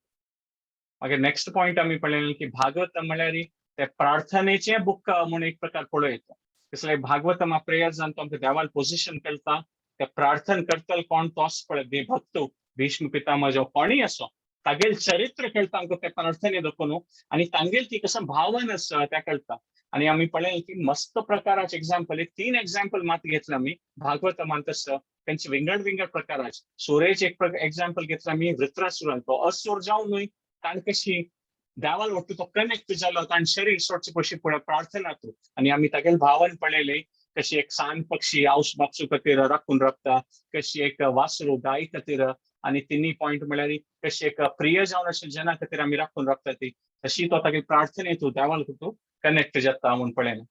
मागीर नेक्स्ट पॉइंट आमी पळयलें की भागवतम म्हळ्यार ते प्रार्थनेचें बुक म्हणून एक प्रकार पळयता कसले भागवतम प्रेयर्स आनी तो आमकां देवाल पोजिशन करता ते प्रार्थना करतल कोण तोच पळय भक्त भीष्म पितामह जो कोणीय असो तागेल चरित्र कळटा आमकां ते प्रार्थने देखून आनी तांगेल ती कसं भावन आसा ते कळटा आनी आमी पळयलें की मस्त प्रकाराचे एक्झाम्पल एक 3 एक्झाम्पल मात घेतले आमी भागवतमान तसं तेंचे विंगड प्रकाराचे सुरेचे एक एक्झाम्पल घेतलं आमी वृत्रासुरान तो असुर जावन ताण कशी देवाल वट्ट तो कनेक्ट जालो ताण शरीर सोडचे कशी पळय प्रार्थना थ्रू आनी आमी तागेल भावन पळयलें कशी एक सान पक्षी आउस बापसू खातीर राखून राखता कशी एक वासरू गाय खातीर आनी तिनी पॉइंट म्हळ्यार कशी एक प्रिय जावन अशें जना खातीर आमी राखून राखता ती तशी तो तागे प्रार्थने थ्रू देवाल तूं कनेक्ट जाता म्हूण पळयलें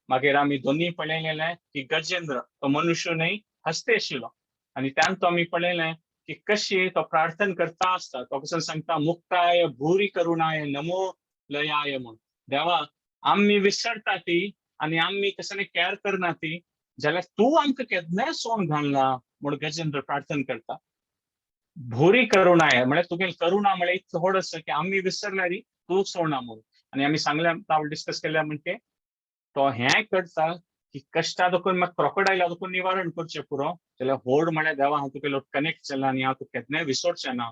मागीर आमी दोनी पळयलें की गजेंद्र तो मनुष्य न्हय हस्ते आशिल्लो आनी त्यान तो आमी पळयलें की कशी तो प्रार्थना करता आसता तो कसं सांगता मुक्ताय भूरी करुणाय नमो लयाय म्हूण देवा आमी विसरता ती आनी आमी कसं केअर करना ती जाल्यार तूं आमकां केन्नाय सोन घालना म्हूण गजेंद्र प्रार्थना करता भूरी करुणाय म्हळ्यार तुगेली करुणा म्हळ्यार इतलो व्हड आसा की आमी विसरल्यार तूं सोडना म्हणून आनी आमी सांगलें हांव डिस्कस केल्या म्हणटे तो हें करता की कश्टा देखून म्हाका क्रोकोडायला देखून निवारण करचें पुरो जाल्यार व्हड म्हळ्यार देवा हांव तुगेलो कनेक्ट जाला आनी हांव तुका केन्नाय विसरचें ना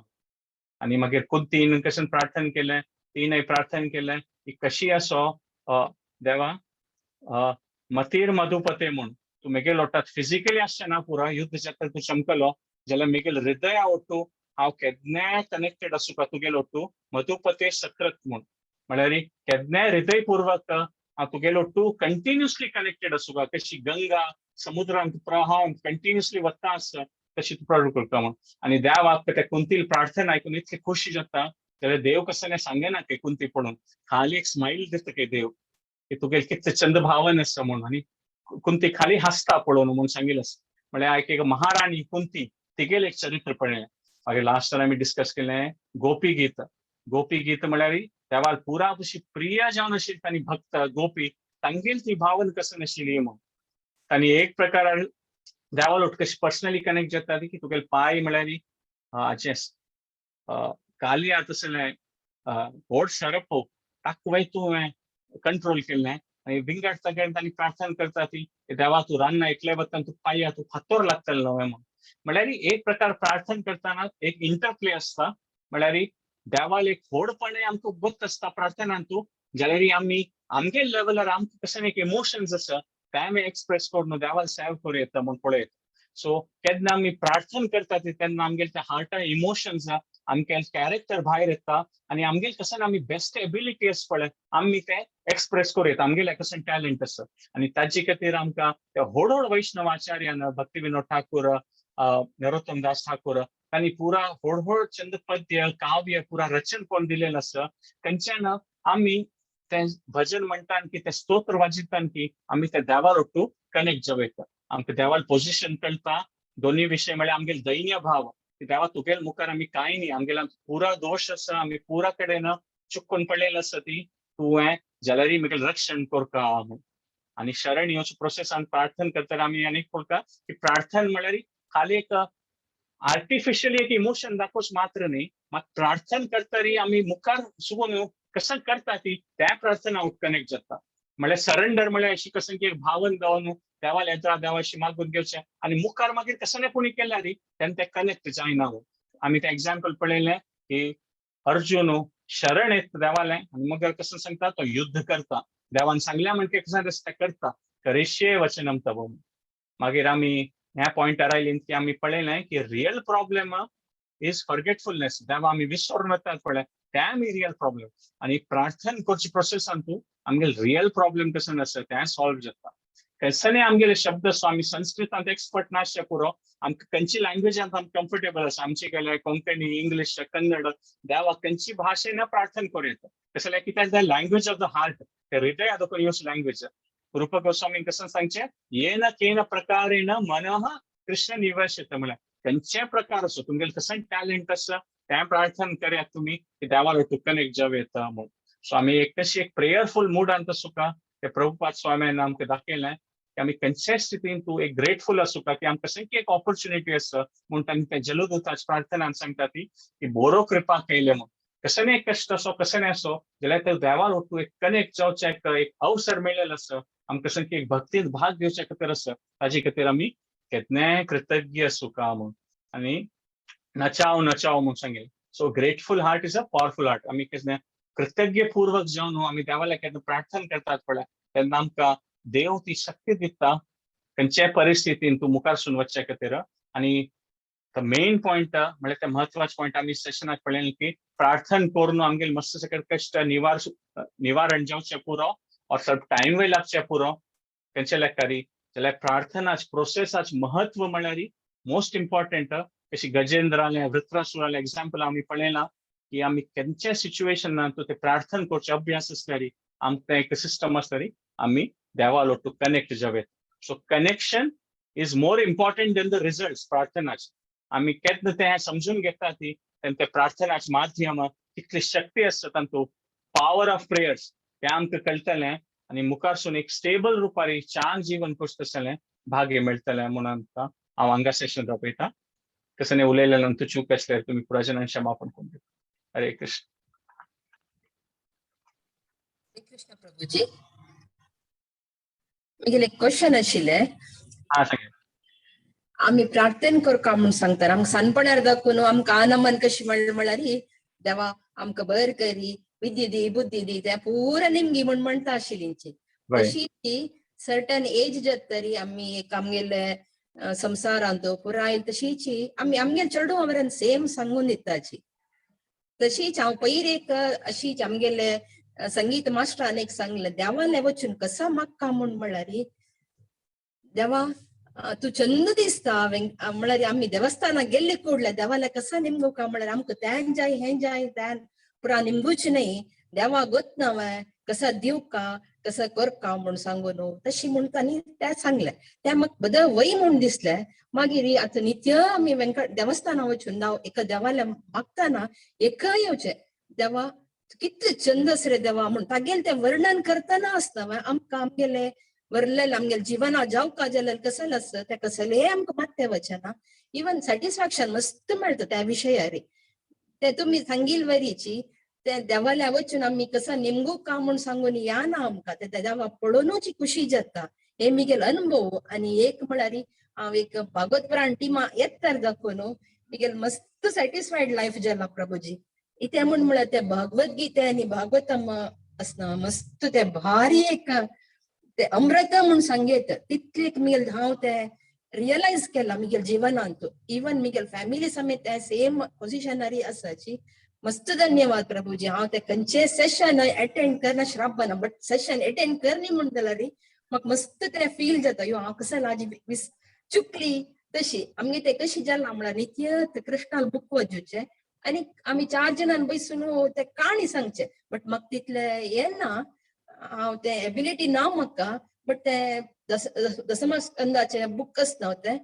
आणि मागीर कुंतीन कशें प्रार्थना केलें, तिणें प्रार्थना केलें की कशी असो देवा मतीर मधुपते म्हूण तूं मेगेल ओटात फिजिकली आसचेना पुरो युद्ध जाता तूं चमकलो जाल्यार मेगेल हृदया ओटू हांव केन्नाय कनेक्टेड आसूं का तुगेलो ओटू मधुपते सकृत म्हूण म्हळ्यार केन्नाय हृदयपूर्वक हांव तुगेलो ओटू कंटिन्युअसली कनेक्टेड आसूं का कशी गंगा समुद्रांत प्रवाहान कंटिन्युअसली वता आसता तशी तूं प्रभू करता म्हूण आनी देवाक त्या कुंतील प्रार्थना आयकून इतली खुशी जाता जाल्यार देव कसं सांगेना की कुंती पडून खाली एक स्माइल दिता की देव की तुगेल कितले चंद भावन आसा म्हणून आनी कुंती खाली हसता पळोवन म्हणून सांगिल्लें म्हळ्यार एक महाराणी कुंती तिगेल एक चरित्र पळयलें मागीर लास्टार आमी डिस्कस केलें गोपी गीत म्हळ्यार देवाल पुरा कशी प्रिय जावन आशिल्ली तांणी भक्त गोपी तांगेल ती भावन कसं आशिल्ली म्हणून तांणी एक प्रकार देवाल कशी पर्सनली कनेक्ट जाता की तुगेल पाय म्हळ्यार हाचे काली आतसलें व्हड सरप ताकवाय तूं कंट्रोल केल्लें आनी विंगड सगळ्यांनी तांणी प्रार्थना करता ती देवा तूं रान्ना एकल्या वतान तूं पाया तूं फातोर लागतलें न्हय म्हणून म्हळ्यार एक प्रकार प्रार्थना करतना एक इंटरप्ले आसता म्हळ्यार देवाल एक व्हडपणे आमकां बत आसता प्रार्थनांतू जाल्यार आमी आमगे लेवलार आमकां कशें एक इमोशन्स आसा ते आमी एक्सप्रेस करून देवाल सेव करूं येता म्हूण पळयता सो केन्ना आमी प्रार्थना करता तेन्ना आमगेल त्या हार्टान इमोशन्स आमगे कॅरेक्टर भायर येता आनी आमगेल कशें आमी बेस्ट एबिलिटी आसा पळय आमी ते एक्सप्रेस करूं येता आमगेले कशें टॅलंट आसा आनी ताचे खातीर आमकां त्या व्हड वैष्णव आचार्यान भक्ती विनोद ठाकूर नरोत्तम दास ठाकूर तांणी पुरा व्हड छंद पद्य काव्य पुरा रचन करून दिलेलें आसा तेंच्यान आमी ते भजन म्हणटान की ते स्तोत्र वाजितान की आमी त्या देवार ओटू कनेक्ट जावयता आमकां देवाल पोजिशन कळटा दोनी विशय म्हळ्यार आमगेल दैन्य भाव देवा तुगेल मुखार आमी कांय न्ही आमगेलो पुरा दोश आसा आमी पुरा कडेन चुकून पडलेलो आसा ती तुवें जाल्यार म्हगेलें रक्षण करता म्हूण आनी शरण ह्योच प्रोसेस आमी प्रार्थना करतना आमी आनीक पळयता की प्रार्थना म्हळ्यार खाली एक आर्टिफिशियली एक इमोशन दाखोवच मात्र न्ही मात प्रार्थना करतरी आमी मुखार सुगून कसं करता ती त्या प्रार्थना हांव कनेक्ट जाता म्हळ्यार सरेंडर म्हळ्यार अशी कसं की एक भावन गावन देवाल येता देवाशी मागून घेवचें आनी मुखार मागीर कसं कोणी केल्यार तेन्ना ते कनेक्ट जायना आमी ते एग्जाम्पल पळयलें की अर्जुन शरण येता देवालें आनी मगर कसं सांगता तो युद्ध करता देवान सांगल्या म्हणटा कसं रस्ते करता करिष्ये वचनम तव मागीर आमी ह्या पॉइंटार आयलीं की आमी पळयलें की रियल प्रॉब्लेम इज फॉरगेटफुलनेस देवा आमी विसरून वतात पळय ते आमी रियल प्रॉब्लेम आनी प्रार्थना करचे प्रोसेसान तूं आमगेल रियल प्रॉब्लेम कसं आसा ते सॉल्व जाता कसं आमगेले शब्द आसा आमी संस्कृतांत एक्सपर्ट नासचे पुरो आमकां खंयची लँग्वेजांत आमकां कम्फर्टेबल आसा आमचे गेले कोंकणी इंग्लीश कन्नड देवा खंयची भाशेन प्रार्थना करूं येता कसं कित्याक the language of the heart ते हृदय दोन यूज लँग्वेज रूप गोस्वामी कसं सांगचे येन केन प्रकारेण मनः कृष्ण निवासित म्हळ्यार खंयचे प्रकार असो तुमगेल कसं टॅलेंट आसा त्या प्रार्थना करात तुम्ही देवाला ओटू कनेक्ट जाव येता म्हणून सो आमी एक कशी एक प्रेयरफुल मुडांत आसूं का ते प्रभुपाद स्वाम्यान आमकां दाखयलें की आमी खंयचे स्थितीन तूं एक ग्रेटफूल आसूं का की आमकां कशें एक ऑपॉर्च्युनिटी आसा म्हूण तांणी ते जलदूताची प्रार्थनान सांगता ती की बरो कृपा केले म्हूण कसं एक कश्ट असो कसं असो जाल्यार ते देवाला ओटू एक कनेक्ट जावचे एक अवसर मेळिल्लो आसा आमकां कशें की एक भक्तींत भाग घेवचे खातीर आसा ताजे खातीर आमी केन्नाय कृतज्ञ आसूं का म्हूण आनी नचाव म्हूण सांगेल so grateful heart is a powerful heart आमी केन्ना कृतज्ञ पूर्वक जावन आमी देवाला केन्ना प्रार्थना करतात पळय तेन्ना आमकां देव ती शक्ती दिता खंयच्याय परिस्थितीन तूं मुखार सुन वचचे खातीर आनी मेन पॉइंट म्हळ्यार ते म्हत्वाचे पॉइंट आमी सेशनाक पळयलें की प्रार्थना करून आमगेले मस्त सगळे कश्ट निवारण जावचे पुरो और ಸ್ವಲ್ಪ टाइम लागचे पुरो तेंचे लेखारी जाल्यार प्रार्थनाच प्रोसेसाच महत्व म्हळ्यार मोस्ट इम्पॉर्टंट कशी गजेंद्राले वृत्रासुराले एग्जाम्पल आमी पळयलां की आमी खंयच्या सिच्युएशनांत ते प्रार्थना करचे अभ्यास आसतरी आमकां एक सिस्टम आसतरी आमी देवाला ओटू कनेक्ट जावेत so connection is more important than the results प्रार्थनाचे आमी केन्ना ते समजून घेता ती ते प्रार्थनाचे माध्यम कितली शक्ती आसता तातूंत पॉवर ऑफ प्रेयर्स ते आमकां कळटलें आनी मुखार सून एक स्टेबल रुपारी चांग जीवन कशें तसलें भाग्य मेळटलें म्हणून आमकां हांव हांगा सेशन राबयतां कसं उलयलें चूक आसल्यार तुमी पुराजनान क्षमापण करून दिता हरे कृष्ण कृष्ण प्रभुजी म्हगेलें एक क्वेश्चन आशिल्लें हां सांग आम्ही प्रार्थना करका म्हणून सांगतात. आमकां सानपणार दाखोवन आमकां आनमन कशी म्हळ्यार देवा आमकां बरें करी, विद्या दी बुद्धी दी, ते पुरा निमगी म्हूण म्हणटा आशिल्लींची. तशी ती सर्टन एज जातरी आमी एक आमगेले संवसारांत पुराय तशीची आमी आमगेले चेडू वांगडा सेम सांगून दिताची. तशीच हांव पयर एक अशीच आमगेले संगीत मास्टरान एक सांगलें, देवाले वचून कसा मागता म्हूण म्हळ्यार देवा तू चंद दिसता म्हळ्यार आमी देवस्थानाक गेल्ले कुडले देवाले कसा निमगुका म्हळ्यार आमकां तें जाय हें जाय तें पुरा निमगूच न्ही, देवा गोत नवं कसा दिवका कसा करका म्हूण सांगून तशी म्हणटा न्ही तें सांगलें. तें म्हाका बदल वय म्हूण दिसलें. मागीर आतां नित्य आमी वेंकट देवस्थाना वचून हांव एका देवाले मागतना एकय येवचें, देवा कितले चंद आस रे देवा म्हूण तागेलें तें वर्णन करतना आसता आमकां आमगेले वरलेले आमगेले जिवना जावका जाल्यार कसलें आसता तें कसलेंय आमकां मागतें वचना. इवन सॅटिस्फॅक्शन मस्त मेळटा त्या विशयार. ते तुमी सांगिल्ले वरीची ते देवाल्या वचून आमी कसा निमगुका म्हूण सांगून या ना आमकां ते देवा पळोवनूच खुशी जाता. हे मिगेल अनुभव. आनी एक म्हळ्यार हांव एक भागवत पुराण टिमा येत्तार दाखोवन मिगेल मस्त सॅटिस्फायड लायफ जाला प्रभुजी. इथे म्हळ्यार ते भगवत गीते आनी भागवतम आसना मस्त ते भारी एक ते अमृत म्हूण सांगेत तितले मिगेल हांव ते रियलायज केला मिगेल जिवनांत. इवन मिगेल फॅमिली समेत सेम पोझिशनारी आसाची. मस्त धन्यवाद प्रभुजी. हांव ते खंयचे सेशन अटेंड करना श्राप बना बट सेशन अटेंड करनी म्हूण जाल्यार म्हाका मस्त ते फील जाता यो हांव कसं लाजी चुकली तशी. आमगे ते कशी जाला म्हळ्यार नित्य कृष्णाल बूक वचूचे आनी आमी 4 जणांन बसून ते काणी सांगचे. बट म्हाका तितले येना, हांव ते एबिलिटी ना म्हाका. बट ते दशमस्कंदाचे बूक आसता ते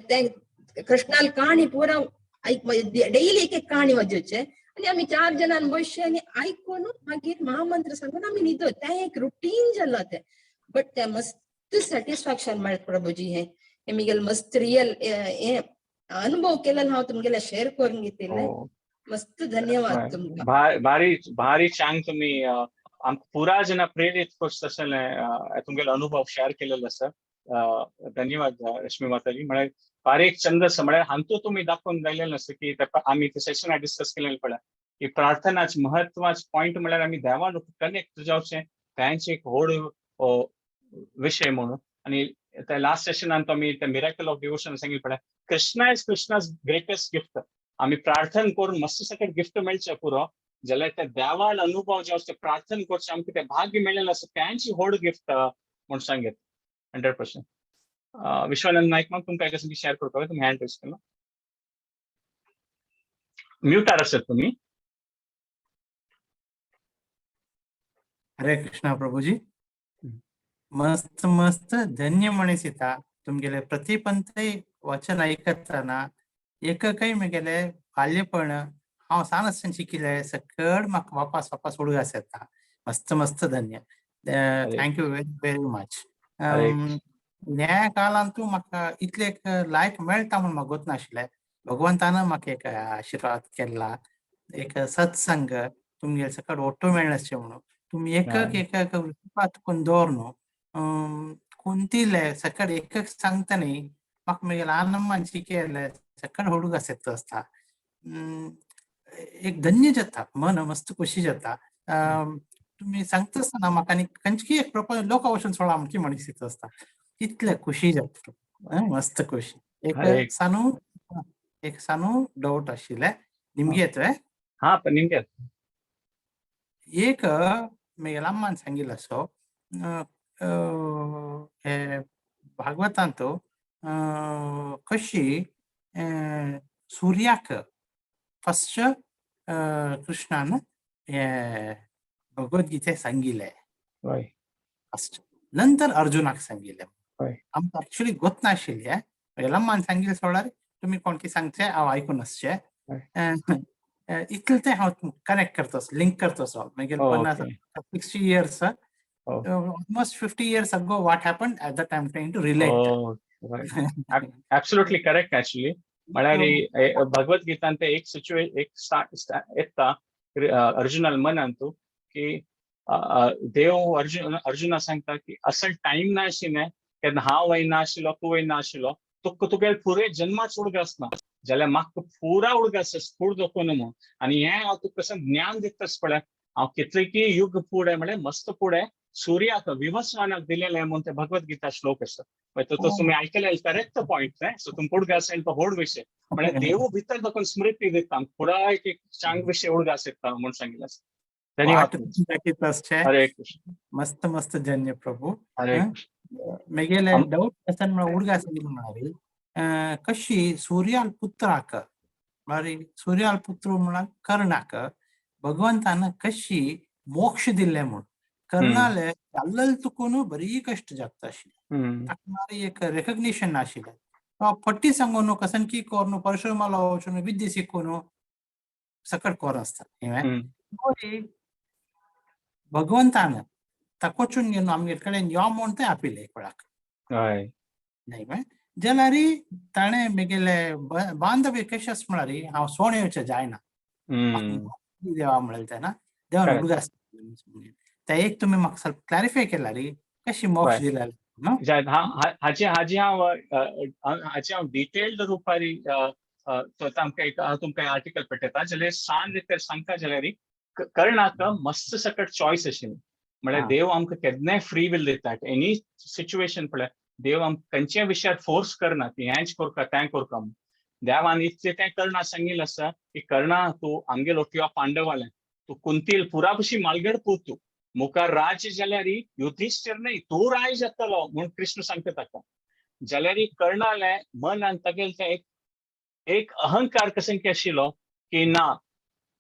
ते कृष्णाल काणी पुरा डेली एक काणी वाजोवचे आनी आमी 4 जणांन बसचे आनी आयकून मागीर महामंत्र सांगून आमी न्हिदो. तें एक रुटीन जाला ते. बट ते मस्त सॅटिस्फॅक्शन मेळटा प्रभुजी. हे मिगेल मस्त रियल हे अनुभव केलेलो हांव तुमगेले शेअर करून घेतिल्ले. मस्त धन्यवाद तुमकां. भारी छान तुम्ही पुरा जना प्रेरित करता तसले तुमगेले अनुभव शेअर केलेलो आसा. धन्यवाद रश्मी माताजी. म्हळ्यार बारीक चंद आसा म्हळ्यार हातूंत तुम्ही दाखोवन गायलेलें आसा की आमी ते सेशनार डिस्कस केलेलें पळय की प्रार्थनाच महत्वाचो पॉयंट म्हळ्यार आमी देवान कनेक्ट जावचें तांचे एक व्हड विषय म्हणून. आनी त्या लास्ट सेशनांत आमी ते मिरेकल ऑफ डिवोशन सांगिल्लें पळय Krishna is Krishna's greatest gift. आमी प्रार्थना करून मस्त सकट गिफ्ट मेळचे पुरो जाल्यार त्या देवाल अनुभव जे आसता प्रार्थना करचे आमकां ते भाग्य मेळलेलें आसा त्यांची व्हड गिफ्ट म्हूण सांगेत 100%. विश्वानंद नायक मग तुमकां कसं शेअर करता तुम्ही हँड रेज केला. म्यूटार आसात तुम्ही. हरे कृष्णा प्रभुजी. मस्त मस्त धन्य मणिसिता तुमगेले प्रतिपंथय वचन ऐकतना एककय म्हगेले बाल्यपण हांव सान आसतना शिकिल्ले सकट म्हाका वापस वापस उडगास येता. मस्त मस्त धन्य. Thank you very very much. ह्या काळांतू म्हाका इतले लायक मेळटा म्हूण म्हाका गोत नाशिल्लें. भगवंतान म्हाका एक आशिर्वाद केला, एक सत्संग तुमगेले सकट ओट्टू मेळनासचें म्हणून. तुम्ही एकक विपात करून दवर न्हू कोणतीले सकट एकक सांगता न्ही म्हाका म्हगेले आनंद शिकेले सकट हुडूगास येता आसता. एक धन्य जाता, मन मस्त खुशी जाता. तुम्ही सांगता आसतना म्हाका आनी खंयची एक लोक वचून सोळा म्हणची मनीस येता आसता तितले खुशी जाता. मस्त खुशी. एक सानू डाऊट आशिल्ले निमगे येतोय. हा पण निमगे एक म्हगेल्या अम्मान सांगिल्लो असो हे भागवतांत कशी सूर्याक फस्ट कृष्णान हे भगवद्गीते सांगिल्ले फस्ट नंतर अर्जुनाक सांगिल्ले. आमकां एक्चुअली गोत नाशिल्ले. म्हगेल्या अम्मान सांगिल्ले सोडार तुमी कोणकी सांगचे हांव आयकून आसचे. इतले ते हांव कनेक्ट करता लिंक करता मागीर 60 years almost 50 years ago what happened at that time trying to relate. Absolutely correct actually. म्हळ्यार भगवद्गीतांत एक सिच्युएशन येता अर्जुनाल मनांतू की देव अर्जुना सांगता की असल टाइम ना आशिल्लें केन्ना हांव वयना आशिल्लो तूं वयना आशिल्लो तुगेले पुरे जन्माच उडगां आसना जाल्यार म्हाका पुरा उडगां आसा स्फूर दोकोन म्हूण आनी हें हांव तुका कसं ज्ञान दिता पळय हांव कितलेकी युग पुढे म्हळ्यार मस्त पुढे सूर्याक विवस्वानाक दिलेलें म्हणून ते भगवद्गीता श्लोक आसा तो तुम्ही ऐकलेले करेक्ट पॉइंट सो तुमकां उडगां असेल तो व्हड विशय म्हळ्यार देव भितर दोकोन स्मृती दिता पुरा एक चांग विशय उडगां आसता म्हणून सांगिल्लें आसा. धन्यवाद. हरे कृष्ण. मस्त मस्त धन्य प्रभू. हरे मेगेले डाऊट असन मला उडगा म्हणाली कशी सूर्याल पुत्राक మరి सूर्याल पुत्र म्हणा कर्णाक भगवंतान कशी मोक्ष दिले म्हणून कर्णाले चालल चुकून बरी कष्ट जाता आशिल्ली एक रेकग्निशन नाशिल्लें पट्टी सांगून कसन की कोर परशुरामाला वचून विद्या शिकून सकट कोर आसता भगवंतान ताकोचून घेवन आमगे कडेन यो म्हूण ते आपिल्ले एक वेळाक न्हय जाल्यार ताणें मेगेले बांधव कशें आसा म्हळ्यार हांव सोण येवचें जायना देवा म्हळें तेन्ना देवान उडगां ते एक तुमी म्हाका ಸ್ವಲ್ಪ क्लॅरिफाय केल्यार कशी मोक्ष दिला हाजी हांव डिटेल्ड रुपारी तुमकां आर्टिकल पठयता जाल्यार सांग सांगता जाल्यार कर्णाक मस्त सकट चॉयस आशिल्ली म्हळ्यार देव आमकां केन्नाय फ्री विल दिता एनी सिच्युएशन पळय देव आमकां खंयच्या विशयार फोर्स करना की हेंच कोरका तें कोरका म्हूण देवान इतलें तें कर्णा सांगिल्लें आसा की कर्णा तूं आमगेलो यो पांडवालें तूं कुंतील पुरा भशी मालगड पू तूं मुखार राज जाल्यार युधिष्ठीर न्हय तूं राय जातलो म्हूण कृष्ण सांगता ताका जाल्यार कर्णालें मनान तागेलें तें एक अहंकार कशें की आशिल्लो की ना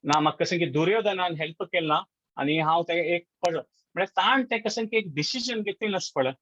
म्हाका कशें की दुर्योधनान हेल्प केला आनी हांव तें एक म्हळ्यार ताण तें कशें की एक डिसिजन घेतिल्लें आसा पळय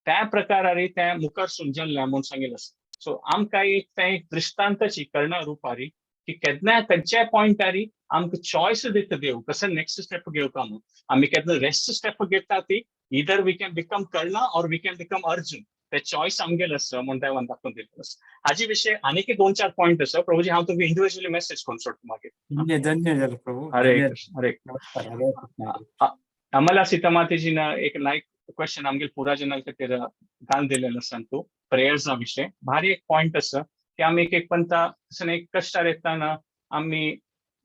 त्या प्रकारार तें मुखार सुंजल्लें म्हूण सांगिल्लें आसा. सो आमकां एक दृश्टांताची कर्णा रुपारी की केन्नाय खंयच्याय पॉयंटार आमकां चॉयस दिता देव कसं नेक्स्ट स्टेप घेवपा म्हणून आमी केन्ना रेस्ट स्टेप घेता ती इधर वी कॅन बिकम कर्णा और वी कॅन बिकम अर्जुन ते चॉयस आमगेलें आसा म्हूण देवान दाखोवन दिल्लें आसा. हाजे विशय आनीक 2-4 पॉयंट आसा प्रभूजी हांव तुमकां इंडिव्हिज्युअली मेसेज करून सोडटा मागीर. धन्य जालें प्रभू. हरे कृष्ण. हरे कृष्ण. अमला सीतामातेजीन एक लायक क्वेश्चन आमगे पुरा जनाल खातीर घालन दिलेलो आसा तूं प्रेयर्सा विशय भारी एक पॉइंट आसा की आमी एक पंता एक कश्टार येताना आमी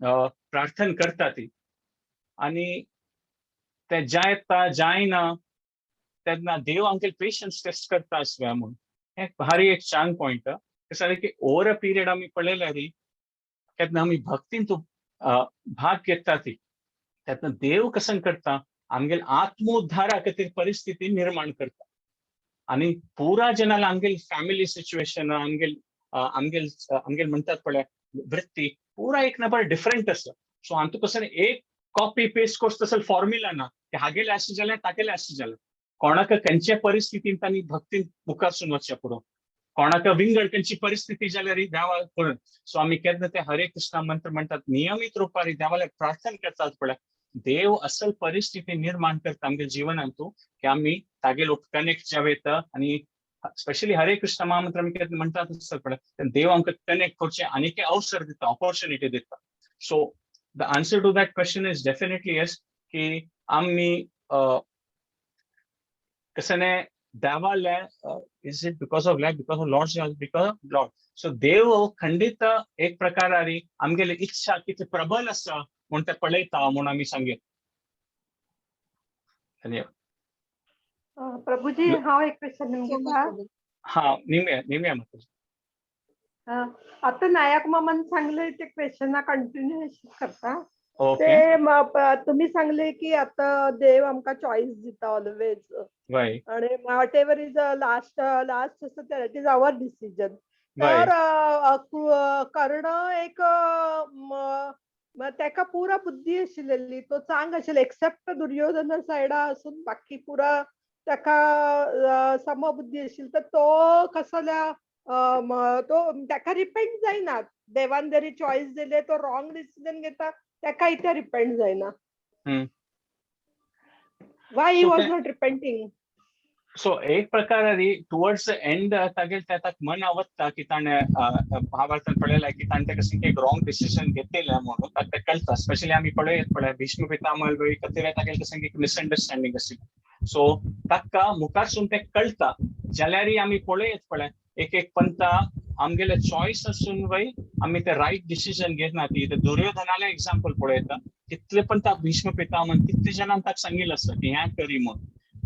प्रार्थना करता ती आनी ते जायता जायना तेन्ना देव आमगे पेशन्स टेस्ट करता आसता म्हूण हें भारी एक छान पॉइंट कसं की ओवर अ पिरियड आमी पळयल्यार केन्ना आमी भक्तीन तूं भाग घेता ती तेन्ना देव कसं करता आमगेल आत्मोद्धारा खातीर परिस्थिती निर्माण करता आनी पुरा जनाला आमगेल फॅमिली सिच्युएशन आमगेल म्हणटात पळय वृत्ती पुरा एक नंबर डिफरंट आसा. सो हातूंत कसं एक कॉपी पेस्ट कोर्स तसं फॉर्म्युला ना की हागेले आसता जाल्यार तागेले आसता जाल्यार कोणाक खंयच्या परिस्थितीन तांणी भक्तीन मुखारसून वचचें पुरो कोणाक विंगड खंयची परिस्थिती जाल्यार देवा पळय. सो आमी केन्ना ते हरे कृष्णा मंत्र म्हणटात नियमीत रुपारी देवाला प्रार्थना करतात पळय देव असल परिस्थिती निर्माण करता आमगे जिवनांतू की आमी तागेलो कनेक्ट जावेत आनी स्पेशली हरे कृष्ण महामंत्र आमी केन्ना म्हणटात आसतात पळय देव आमकां कनेक्ट करचे आनीक अवसर दिता ऑपॉर्च्युनिटी दिता. So the answer to that question is definitely yes की आमी कसं देवाले is it because of luck because of lord because of lord. So देव खंडित एक प्रकारारी आमगेली इच्छा किती प्रबल आसा म्हूण ते पळयता म्हूण आमी सांगया. धन्यवाद. प्रभुजी हांव एक क्वेश्चन निमगेता हा निम्या म्हाका आता नायक मामान सांगले ते क्वेश्चन कंटिन्युएशन करता ओके ते तुम्ही सांगले की आता देव आमकां चॉईस दिता ऑलवेज आणि वॉट एव्हर इज लास्ट असं दॅट इज आवर डिसिजन. तर कर्ण एक तेका पुरा बुद्धी आशिल्ली तो चांग आशिल्लो एक्सेप्ट दुर्योधना सायडा असून बाकी पुरा तेका समबुद्धी आशिल्ली तर तो कसल्या तो तेका रिपेंट जायना देवान जरी चॉईस दिले तो रॉंग डिसिजन घेता तेका इथे रिपेंट जायना. Y he was not repenting. So एक प्रकारारी टुवर्ड्स द एंड तागेल ताका मन आवडटा की ताणें महाभारतान पळयलां की ताणें तेका एक रॉंग डिसिजन घेतिल्लें म्हणून ताका कळटा. स्पेशली आमी पळयत भीष्म पितामह खातीर तागेलें एक मिसअंडरस्टँडींग आशिल्लें सो ताका मुखारसून ते कळटा जाल्यारय आमी पळयत पळय एक एक पंथा आमगेले चॉईस असून वय आमी ते रायट डिसिजन घेतना ती दुर्योधनाले एक्झाम्पल पळयता कितले पण ताक भीष्म पितामन कितले जाणांक ताका सांगिल्लें आसता की हें करी म्हूण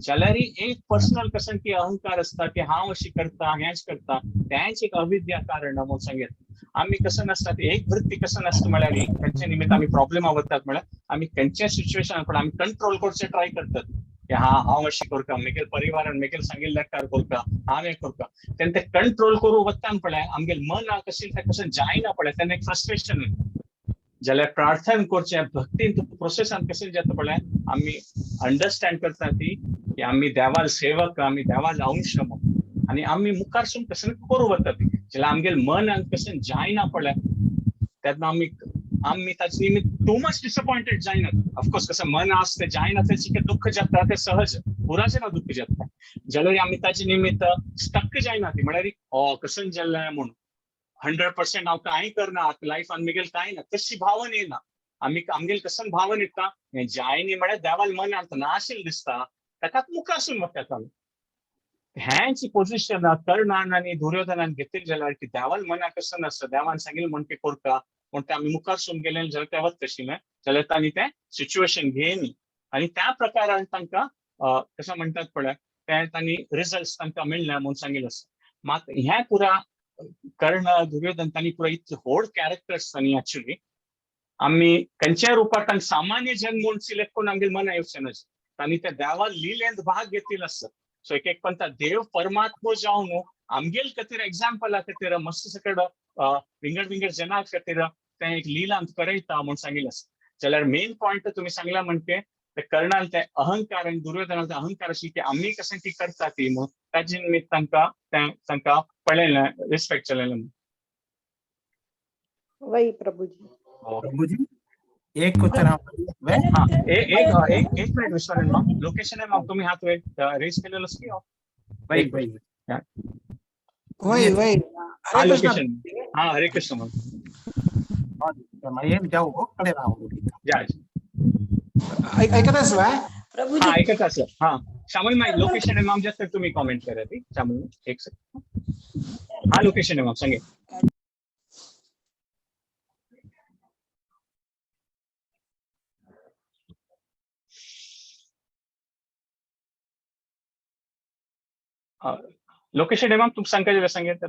जाल्यार एक पर्सनल कसन की अहंकार असता की हांव अशी करता हेंच करता तेंच एक अविद्या कारण म्हणून सांगत आमी कसं नसतात एक वृत्ती कसं नसतं म्हळ्यार खंयच्या निमित्त आमी प्रॉब्लेम आवडतात म्हळ्यार आमी खंयच्या सिच्युएशन पण आमी कंट्रोल करचे ट्राय करतात की हांव अशी करता मेगेल परिवारान मेगेल सांगिल्ले कार करता हांव हें करता तेन्ना ते कंट्रोल करूं वतान पळय आमगेल मन कशें तें कसं जायना पळय तेन्ना एक फ्रस्ट्रेशन जाल्यार प्रार्थना करचे भक्तीन प्रोसेसान कशें जाता पळय आमी अंडरस्टँड करता ती की आमी देवाल सेवक आमी देवाल अंश आनी आमी मुखारसून कसं करूं वता ती जाल्यार आमगेल मन कशें जायना पळय तेन्ना आमी ताचे निमित्त टू मच डिसअपॉइंटेड जायना ऑफकोर्स कसं मन आसता जायना तेचे दुःख जाता ते सहज पुराचे दुःख जाता जाल्यार आमी ताचे निमित्त स्टक जायना ती म्हळ्यार कसं जाल्लें म्हणून 100% हांव कांय करना लायफान मेगेल कांय ना तशी भावन येना आमगेल कसं भावन येता हें जायनी म्हळ्यार देवाल मन नाशिल्लें दिसता ताका मुखारसून वतात आमी हेंच पोजिशन कर्णान आनी दुर्योधनान घेतली जाल्यार की देवाल मना कसं नासता देवान सांगिल्लें म्हण ते करता म्हण ते आमी मुखारसून गेले जाल्यार ते वत तशिल्लें जाल्यार तांणी तें सिच्युएशन घेयनी आनी त्या प्रकारान तांकां कशें म्हणटात पळय ते तांणी रिजल्ट्स तांकां मेळ्ळे म्हूण सांगिल्लें आसा मात हें पुरा कर्ण दुर्योधन तांणी पुरा इतले व्हड कॅरेक्टर्स तांणी एक्चुअली आमी खंयच्याय रुपार तांकां सामान्य जन म्हूण सिलेक्ट करून आमगेर मन येवचें ना तांणी त्या देवा लिलेंत भाग घेतिल्लो आसता सो एक पंथा देव परमात्मो जावन आमगेल खातीर एग्जाम्पला खातीर मस्त सकड विंगड जना खातीर तें एक लिलांत करयता म्हूण सांगिल्लें आसा जाल्यार मेन पॉयंट तुमी सांगला म्हणटे ते कर्णाल ते अहंकार आनी दुर्योधनाल अहंकार अशी की आमी कशें ती करता ती म्हूण ताजे निमित्त तांकां पळयलें रिस्पेक्ट केलेलें वही प्रभुजी प्रभुजी एक उत्तर एक मिनिट विश्वानंद मॅम लोकेशन आहे मग तुम्ही हात रेस केलेलं असते वही वही हा लोकेशन हा हरे कृष्ण मॅम ऐकत असला हा ऐकत असलं हा श्यामल माई लोकेशन आहे मॅम जास्त तुम्ही कॉमेंट करा ती श्यामल एक सेकंड हा लोकेशन आहे मॅम सांगे लोकेशन आहे मॅम तुम सांगायला सांगितलं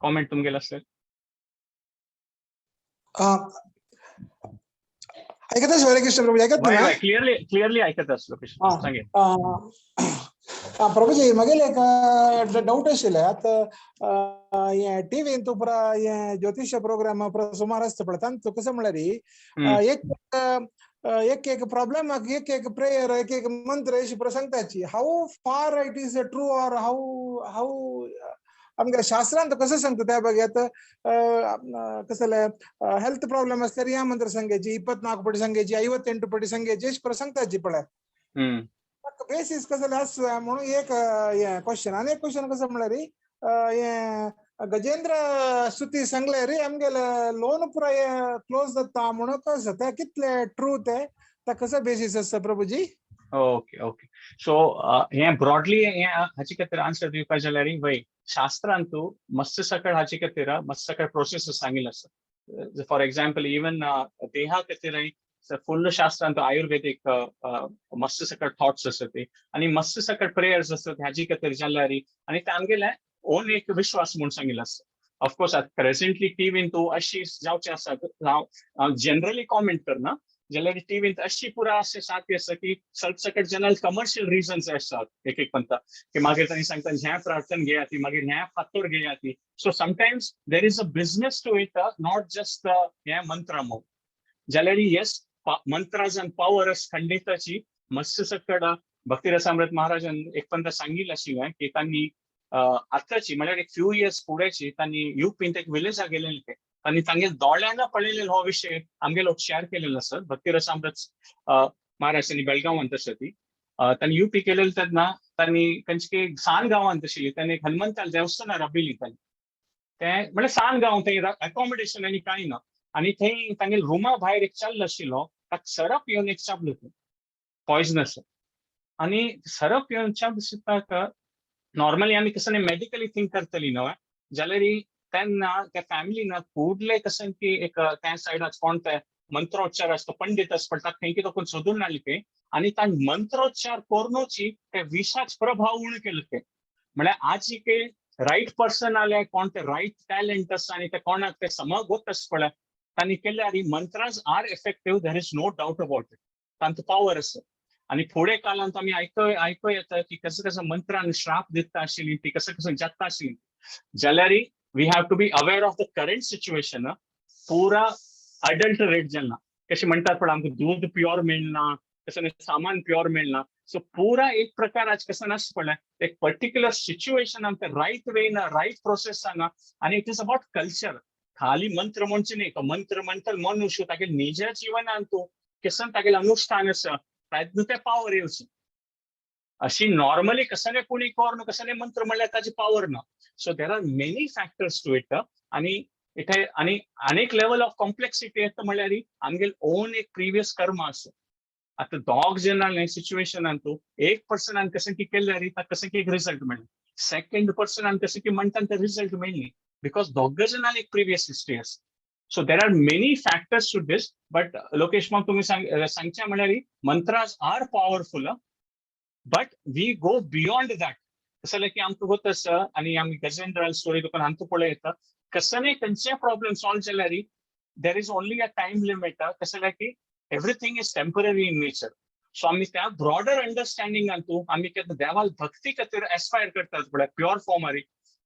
कॉमेंट तुम गेला असेल ऐकतच हरे कृष्ण प्रभू ऐकत ना क्लिअरली ऐकतच लोकेशन सांगे प्रभुजी मगेल एक डाऊट आशिल्लें आतां हे टीव्हीन तूं पुरा हे ज्योतिष्य प्रोग्राम पुरा सुमार आसता पळय तांचो कसो म्हळ्यार एक प्रॉब्लम एक प्रेयर एक मंत्र अशी पुरा सांगताची how far it is true or how आमगे शास्त्रांत कसं सांगता त्या बाबतीत कसले हेल्थ प्रॉब्लम असल्यार ह्या मंत्र सांगायची 24 पटी सांगायची 58 पटी सांगायची अशी पुरा सांगताची पळय बेसिस कसं आसा म्हणून एक क्वेश्चन आनी एक क्वेश्चन कसं म्हळ्यार गजेंद्र स्तुती सांगले रे आमगेले लोन पुरा क्लोज जाता म्हणून कसं ते कितले ट्रू ते कसं बेसिस आसता प्रभुजी ओके ओके सो हे ब्रॉडली हाचे खातीर आन्सर दिवपाक जाल्यार वय शास्त्रांत तूं मस्त सकळ हाचे खातीर मस्त सकळ प्रोसेस सांगिल्लो आसा फॉर एग्जाम्पल इवन देहा खातीर फुल्ल शास्त्रांत आयुर्वेदिक मस्त सकळ थॉट्स आसता ते आनी मस्त सकळ प्रेयर्स आसतात हाचे खातीर जाल्यार आनी ते आमगेले ओन एक विश्वास म्हूण सांगिल्लो आसता ऑफकोर्स प्रेझेंटली टीव्हीन तूं अशी जावचें आसा हांव जनरली कॉमेंट करना जाल्यार टीव्हीन अशी पुरा अशें सारकें आसा की सकट जनाल कमर्शियल रिजन्स आसतात एक पंथा की मागीर तांणी सांगता हें प्रार्थना घेया ती मागीर हें फातोर घेया ती so sometimes there is a business to it not just हें मंत्र म्हूण जाल्यार येस मंत्राजान पावर खंडिताची मस्त सकट भक्ती रसामृत महाराजान एक पंथा सांगिल्लें आशिल्लें की तांणी आतांची म्हळ्यार एक फ्यू इयर्स फुडेंची तांणी युपींत एक विलेजा गेलेले ते तांणी तांगे दोळ्यान पळयलेलो हो विशय आमगेलो शेअर केलेलो आसा भक्ती रसामृत महाराज तांणी बेळगांवांत आसा ती तांणी युपी केलेली तेन्ना तांणी खंयचे सान गांवांत आशिल्ली तांणी एक हनुमंताल देवस्थानां राबिल्ली तांणी ते म्हळ्यार सान गांव थंय अकोमोडेशन आनी कांय ना आनी थंय तांगे रुमा भायर एक चल्ल आशिल्लो ताका सरप येवन एक चाबलो पॉयजनस आणि सरप येवच्या दिसता नॉर्मली आम्ही कसं मेडिकली थिंक करतली न्हय जाल्यार तेन्ना त्या फॅमिलीन फुडले कसं की एक त्या सायडाक कोण ते मंत्रोच्चार असतो पंडित पडटा थंय कितें कोण सोदून हाडले ते आणि ताण मंत्रोच्चार कोरनोची ते विशाच प्रभाव उण केले ते म्हळ्यार आज के राईट पर्सन आले कोण ते राईट टॅलेंट आसा आणि ते कोणाक ते समगोत आसा पळय तांणी केल्यार ही mantras are effective there is no doubt about it तांचो पावर आसा आणि फुडें काळांत आमी आयको येता की कसं कसं मंत्रान श्राप दिता आशिल्ली ती कसं कसं जाता आशिल्ली जाल्यार we have to be aware of the current situation पुरा अडल्टरेट जेन्ना कशें म्हणटात पण आमकां दूध प्युअर मेळना कसं सामान प्युअर मेळना सो पुरा एक प्रकार आज कसं आसता पळय एक पर्टिक्युलर सिच्युएशन आमकां राईट वेन राईट प्रोसेसान आणि इट इज अबाउट कल्चर खाली मंत्र म्हणचे न्ही तो मंत्र म्हणटा मनुष्य तागे निज जिवनान तूं कसं तागे अनुष्ठान आसा तातूंत ते पावर येवची अशी नॉर्मली कसं कोणी कोर्ण कसं मंत्र म्हणल्यार ताची पावर ना so there are many factors to it आणि इथे आणि अनेक लेवल ऑफ कॉम्प्लेक्सिटी येता म्हणल्यार आमगेल ओन एक प्रिवियस कर्म आसा आता दोग जेन्ना सिच्युएशनान तूं एक पर्सनान कसं की केल्यार ताका कसं की एक रिजल्ट मेळ्ळा सेकंड पर्सनान कसं की म्हणटा ते रिजल्ट मेळ्ळी बिकॉज दोग जणांक एक प्रिवियस हिस्ट्री आसा so there are many factors to this but Lokesh मग तुम्ही सांगचे म्हळ्यार mantras are powerful but we go beyond that कसं की आमकां होत आसा आणि आमी गजेंद्र स्टोरी तुका आमकां पळय येता कसं खंयचे प्रॉब्लेम सॉल्व जाल्यार there is only a time limit कसं की everything is temporary in nature so आमी त्या ब्रॉडर अंडरस्टँडिंगान तूं आमी देवाल भक्ती खातीर एस्पायर करतात पळय प्युअर फॉर्मारी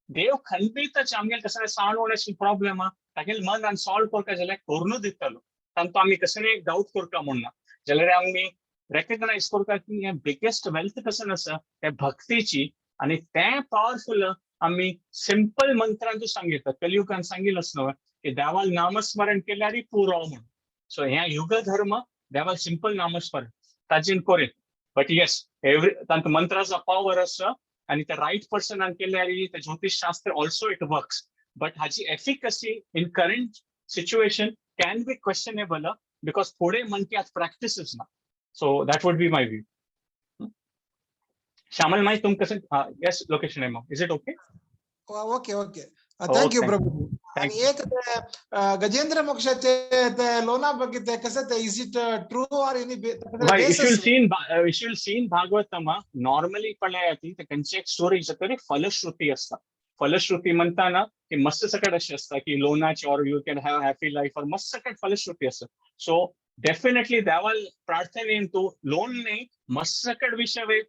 देव खंबीतच आमगेल कसं सांगून अशी प्रॉब्लेम तागेल मन आनी सॉल्व करता जाल्यार करूनच दितलो तांकां आमी कसं डाऊट करता म्हणना जाल्यार आमी रेकग्नायज करता की हे बिगेस्ट वेल्थ कसं आसा ते भक्तीची आणि ते पॉवरफुल आमी सिंपल मंत्रान तूं सांगितलं कलियुगान सांगितलंच न्हय की देवाल नामस्मरण केल्यार पुरो म्हणून सो हे युग धर्म देवाल सिंपल नामस्मरण ताजेन करीत बट येस तांकां मंत्राचा पॉवर आसा आणि त्या राईट पर्सनान केल्यार ते ज्योतिष शास्त्र ऑल्सो इट वर्क्स बट हाची efficacy in current situation can be questionable because फुडें मनकी आज प्रॅक्टिसच ना so that would be my view Shyamal Mai तुम कसं येस लोकेशन एम is it okay okay okay thank you Prabhu आणि एक गजेंद्र मोक्षाचे ते लोना बघितले कसं ते is it true or any if you seen Bhagavatam normally पळय ती खंयची एक स्टोरी तरी फलश्रुती असता फलश्रुती म्हणताना की मस्त सकट अशी असता की लोनाची or you can have happy life or मस्त सकट फलश्रुती असता सो डेफिनेटली देवाल प्रार्थनेन तूं लोन न्ही मस्त सकट विषय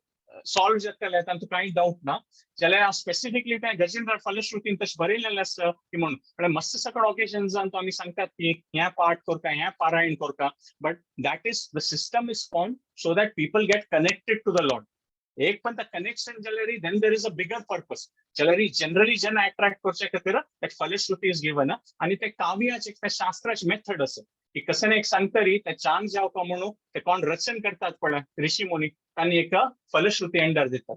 सॉल्व जातले तातूंत कांय डाऊट ना जाल्यार स्पेसिफिकली त्या गजेंद्र फलश्रुतीन तशें बरयलेलें आसता की म्हणून मस्त सकट ऑकेजन्सान तो आमी सांगतात की हें पाठ करता हें पारायण करता but that is the system is form so that people get connected to the lord एक पण कनेक्शन जाल्यार then there is a bigger purpose जाल्यार जनरली जेन्ना अट्रॅक्ट करचे खातीर दॅट फलश्रुती इज गिवन आणि ते काव्याचे त्या शास्त्राचे मेथड आसा की कसं एक सांगतरी ते चांग जावपा म्हणून ते कोण रचन करतात पळय ऋषी मुनी तांणी एक फलश्रुती अंडर दितात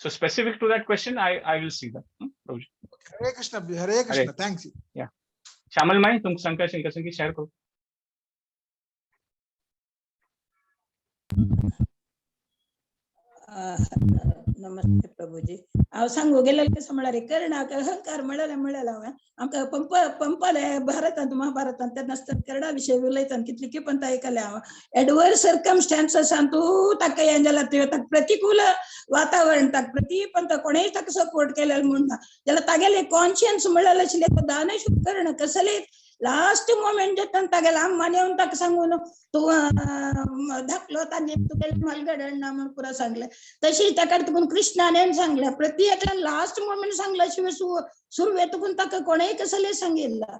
so specific to that question I will see that Hare Krishna thanks या श्यामल माई तुम शंका शेअर करू नमस्ते प्रभूजी हांव सांगू गेलें कसं म्हळ्यार कर्णाक अहंकार म्हळ्यार आमकां पंपाले भारतांत महाभारतांत तेन्ना कर्णा विशयी उलयतना कितली किपंत आयकल्या हांव एडवर्स सर्कमस्टान्सेसान तूं ताका हें जाल्यार ताका प्रतिकूल वातावरण ताका प्रतिपंत कोणेय ताका सपोर्ट केलें म्हणना जाल्यार तागेलें कॉन्शियन्स म्हळ्यार आशिल्लें दानशूर कर्ण कसले लास्ट मोमेंट जेन्ना तागेला आम्मान येवन ताका सांगून तूं धाकलो तांणी तुगेलें मालगडण ना म्हूण पुरो सांगलें तशीच ताका तुकून कृष्णान सांगलें प्रत्येकान लास्ट मोमेंट सांगल्या शिवाय सुरवे तुकून ताका कोणेय कसले सांगिल्ला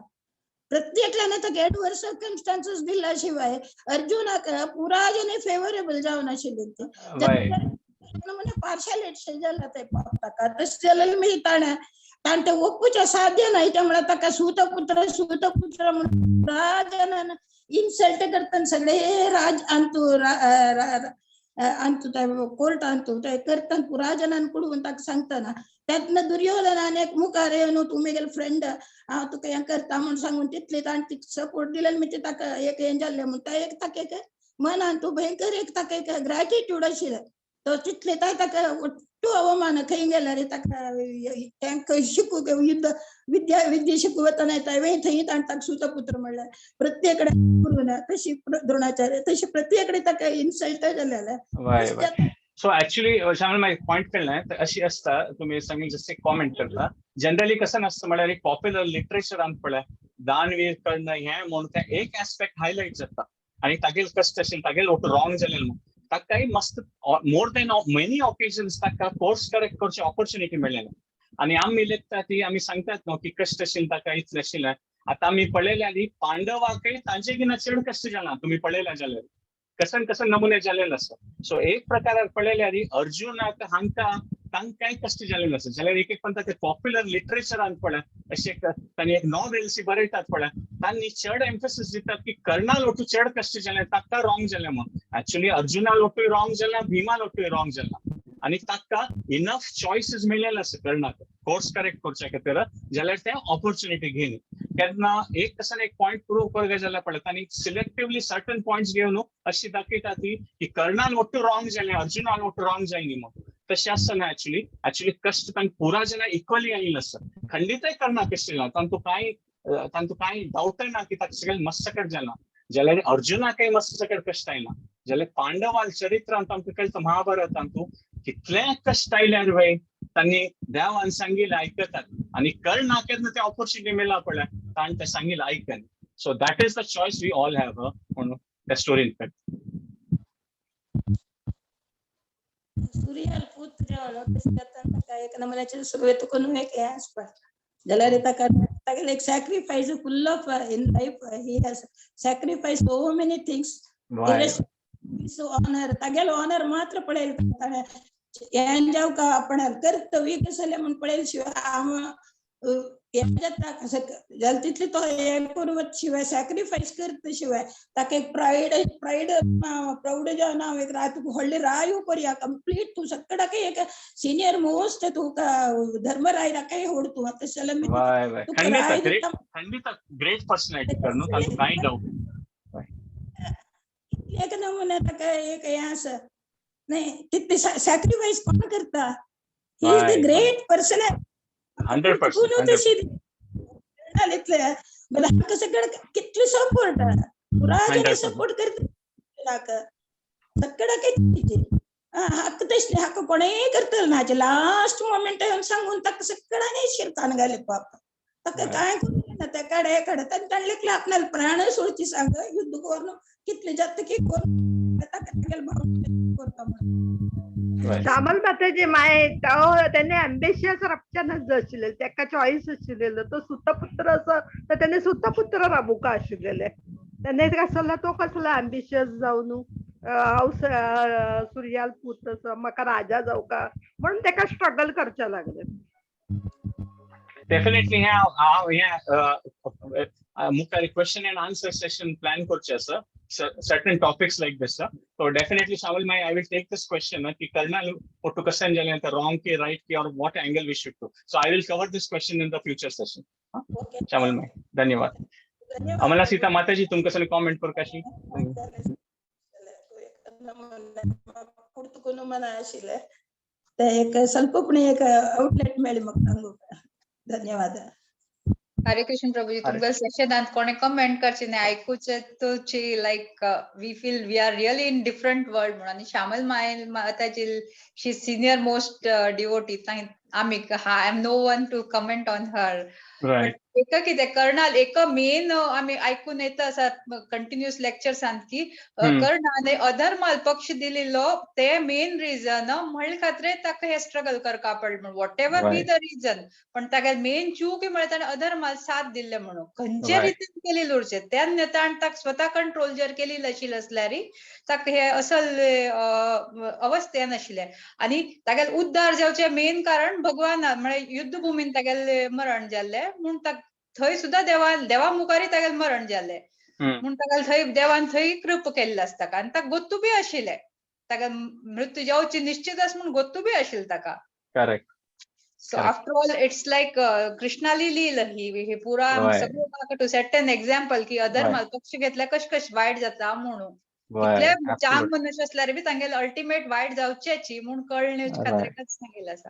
प्रत्येकाने ताका एडवर्स सर्कमस्टान्सेस दिल्या शिवाय अर्जुनाक पुराजने फेवरेबल जावन आशिल्ली ती पार्शालिटी जाल्या ते ताका तशें जाल्यार मी ताणें ते ओपूचें साध्य न्हय त्यामुळे ताका सूतपुत्र म्हणून राजान इन्सल्ट करतना सगळे राज अंतू कोर्ट अंतू ते करतना राजनान कुडून ताका सांगतना त्यातनं दुर्योधनान एक मुखार येवन तुमी गेल फ्रेंड हांव तुका हें करता म्हूण सांगून तितले ताणें तिका सपोर्ट दिलें मागीर ताका एक हें जाल्लें म्हूण ताका एक मनान तू भयंकर एक ताका एक ग्रॅटिट्यूड आशिल्लें तो तितले ताका ಒಟ್ಟು ಅವಮಾನ ಕೈ गेल्यार ताका तांकां शिकूंक विद्या शिकूं वतना थंय तांकां सुतपुत्र म्हणल्यार प्रत्येक कडेन तशी द्रोणाचार्य तशी प्रत्येक कडेन ताका इन्सल्ट जालें. सो ऍक्च्युली श्यामल एक पॉइंट कळ्ळें तर अशी असता तुम्ही सांगितलं जसे कॉमेंट करता जनरली कसं नसतं म्हळ्यार एक पॉप्युलर लिटरेचरान पळय दानवीर कर्ण हे म्हणून ते एक एस्पेक्ट हायलाइट जाता आणि तागेल कष्ट असेल तागेल रॉंग जालें ताका मस्त मोर देन मेनी ऑकेजन्स ताका कोर्स करेक्ट करची ऑपॉर्च्युनिटी मेळ्ळें आणि आमी लेखता ती आमी सांगतात न्हू की कष्ट असेल ताका इतलें आशिल्लें आतां आमी पळयलें आनी पांडवाकय तांचे गिना चड कष्ट जाला तुम्ही पळयलें जाल्यार कसन नमुने जालेले आसा सो एक प्रकारान पळयल्यार अर्जुनाक तांकांय कष्ट जालेले आसा जाल्यार एक पण ते पॉप्युलर लिटरेचरान पळय अशें तांणी एक नॉवेल्स बरयतात पळय तांणी चड एम्फसिस दितात की कर्णा लोटू चड कष्ट जालें ताका रॉंग जालें म्हणून ऍक्च्युली अर्जुना लोटूय रॉंग जाला भीमा लोटूय रॉंग जाला आणि ताका इनफ चॉयसीस मेळलेले आसा कर्णाक कोर्स करेक्ट करचे खातीर जाल्यार ते ऑपॉर्च्युनिटी घेयन केन्ना एक कसन एक पॉइंट प्रूव करगे जाल्यार पळय तांणी सिलेक्टिवली सर्टन पॉइंट्स घेवन अशी दाखयता ती की कर्णान वट्टू रॉंग जालें अर्जुनान वट्टू रॉंग जायनी म्हणून तशें आसना ऍक्च्युली कष्ट तांकां पुरा जाल्यार इक्वली आयिल्लो आसा खंडितय कर्णा कष्ट जाला तांतू कांय डावटय ना की ताका सगळें मस्तकट जाला जाल्यार अर्जुनाकय मस्तकट कष्ट आयला जाल्यार पांडवाल चरित्रांत आमकां कळटा महाभारतांतू कितले कष्ट आयल्यार वय तांणी देवान सांगिल्लें आयकतात आणि कर्णा केन्ना ते ऑपॉर्च्युनिटी मेळ्ळा पळय ताणें तें सांगिल्लें आयकन so that is the choice we all have म्हणून त्या स्टोरीन सूर्याल पुत्र एक नमुन्याचे सुरवेत करून एक हे आसपाक जाल्यार ताका एक sacrifice full of in life he has sacrifice so many things honour तागेलो ऑनर मात्र पळयल ताणें हें जावं का आपण कर्तव्य कसं जालें म्हूण पळयल शिवाय हें जाता जाल्यार तितले तो हें करून शिवाय सॅक्रिफायस करता शिवाय ताका एक प्राऊड जावन हांव एक व्हडली राय करया कंप्लीट तूं सगळ्याक एक सिनियर मोस्ट तुका धर्मरायराकय होड तूं तशें जाल्यार ग्रेट पर्सनॅलिटी कर्णू तांकां कांय डावट एक नमुने ताका एक हें आसा नाही तितले सॅक्रिफायस कोण करता he is the great person 100% कितले सपोर्ट पुरा सपोर्ट करता हक्क तसले हक्क कोणेय करतले ना लास्ट मोमेंट सांगून ताका सगळ्यांनी शिरकान घाले पाप ताका काय करूं त्या काडे तांणे आपल्याला प्राण सोडची सांग युद्ध करून कितले जाता की श्यामल माताजी माय त्याने अम्बिशियस रपच्यानच आशिल्ले तेका चॉईस आशिल्लेलो तो सुतपुत्र असो तर त्याने सुतपुत्र राबूका आशिल्लेले त्याने कसला तो कसला अम्बिशियस जावन हांव सूर्याल पूत असो म्हाका राजा जावका म्हणून तेका स्ट्रगल करचे लागले डेफिनेटली मुखार question end answer session plan करचे आसा certain topics like this so definitely Shamal I will take this question ki karna to kasan jale the wrong ki right ki or what angle we should do so I will cover this question in the future session okay Shamal धन्यवाद amala sita mataji tum kasane comment कर काशी पुर्तुकुनु मना आशिल्ले ते एक स्वल्पपणे एक outlet मेळ्ळी म्हाका सांगूक धन्यवाद हरे कृष्ण प्रभुजी तुमकां सेशनांत कोणे कमेंट करचे न्ही आयकुचे तोची like we feel we are really in different world म्हणून आनी Shyamal Mataji she senior most devotee आमी I am no one to comment on her एक कितें कर्णाल एक मेन आमी आयकून येता आसा कंटिन्युअस लेक्चर्सांत की कर्णाने अधर्माल पक्ष दिल्लो ते मेन रिजन म्हणले खातीर ताका हे स्ट्रगल करपा पडलें what ever be the region पण ताका मेन चूक म्हळ्यार ताणें अधर्माल साथ दिल्ले म्हणून खंयचे रितीन केलेले उरचे तेन्ना ताणें ताका स्वता कंट्रोल जर केलेली आशिल्ली असल्यार ताका हे असल अवस्थेन आशिल्ले आनी तागेले उद्धार जावचे मेन कारण भगवान म्हळ्यार युद्ध भुमीन तागेले मरण जाल्ले म्हूण थंय सुद्धा देवा मुखारी तागेले मरण जाल्ले म्हूण ताका थंय देवान थंय कृप केल्ले आसता आनी ताका गोत्तू बी आशिल्ले ताका मृत्यू जावची निश्चित आस म्हूण गोत्तू बी आशिल्ले ताका correct so after all it's like कृष्णाली लील ही पुरा सगळं टू सेट एन एक्झाम्पल की अधर्माल पक्ष घेतल्या कश वायट जाता म्हणून इतले Right, जाम absolutely. मनुष्य असल्यार बी तांगेले अल्टिमेट वायट जावचेची म्हूण कळण्याच्या Right. खातीरच सांगिल्लें आसा.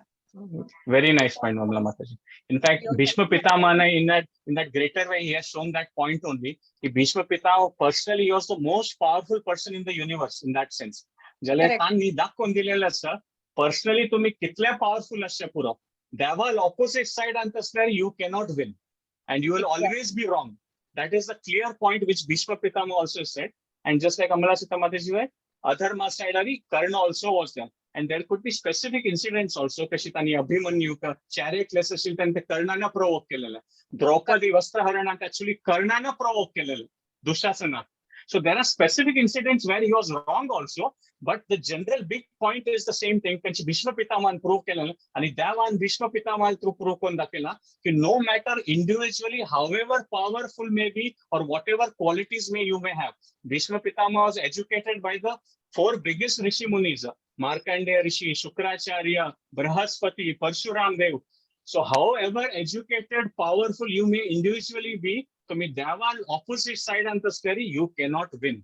Very nice point, Mamla Mataji. In fact, Bhishma Pitamana, in that greater way, he has shown that point only. Ki Bhishma Pitama personally, he was the most powerful person in the universe in that sense. Jale Correct. तांणी दाखवून दिलेलं असं personally तुम्ही कितल्या powerful असचे पुरो देवाल opposite side अंत असल्यार you cannot win and you will always be wrong. That is the clear point which Bhishma Pitama also said. And just like Amala Sita Mataji, Adharma side ari Karna also was there. And there could be specific incidents also. Kashitani Abhimanyu ka chariot classes and the Karnana provoke kelele. Draupadi Vastraharana actually Karnana provoke kelele. Dushasana. So there are specific incidents where he was wrong also. But the general big point is the same thing. Kanchi Bhishma Pitama prove kelele. And Devan Bhishma Pitama through prove kon dakela. No matter individually, however powerful may be or whatever qualities you may have, Bhishma Pitama was educated by the 4 biggest Rishi Munis, Markandeya Rishi, Shukracharya, Brahaspati, Parshuram Dev. So however educated, powerful you may individually be, to me Devan opposite side and the scary, you cannot win.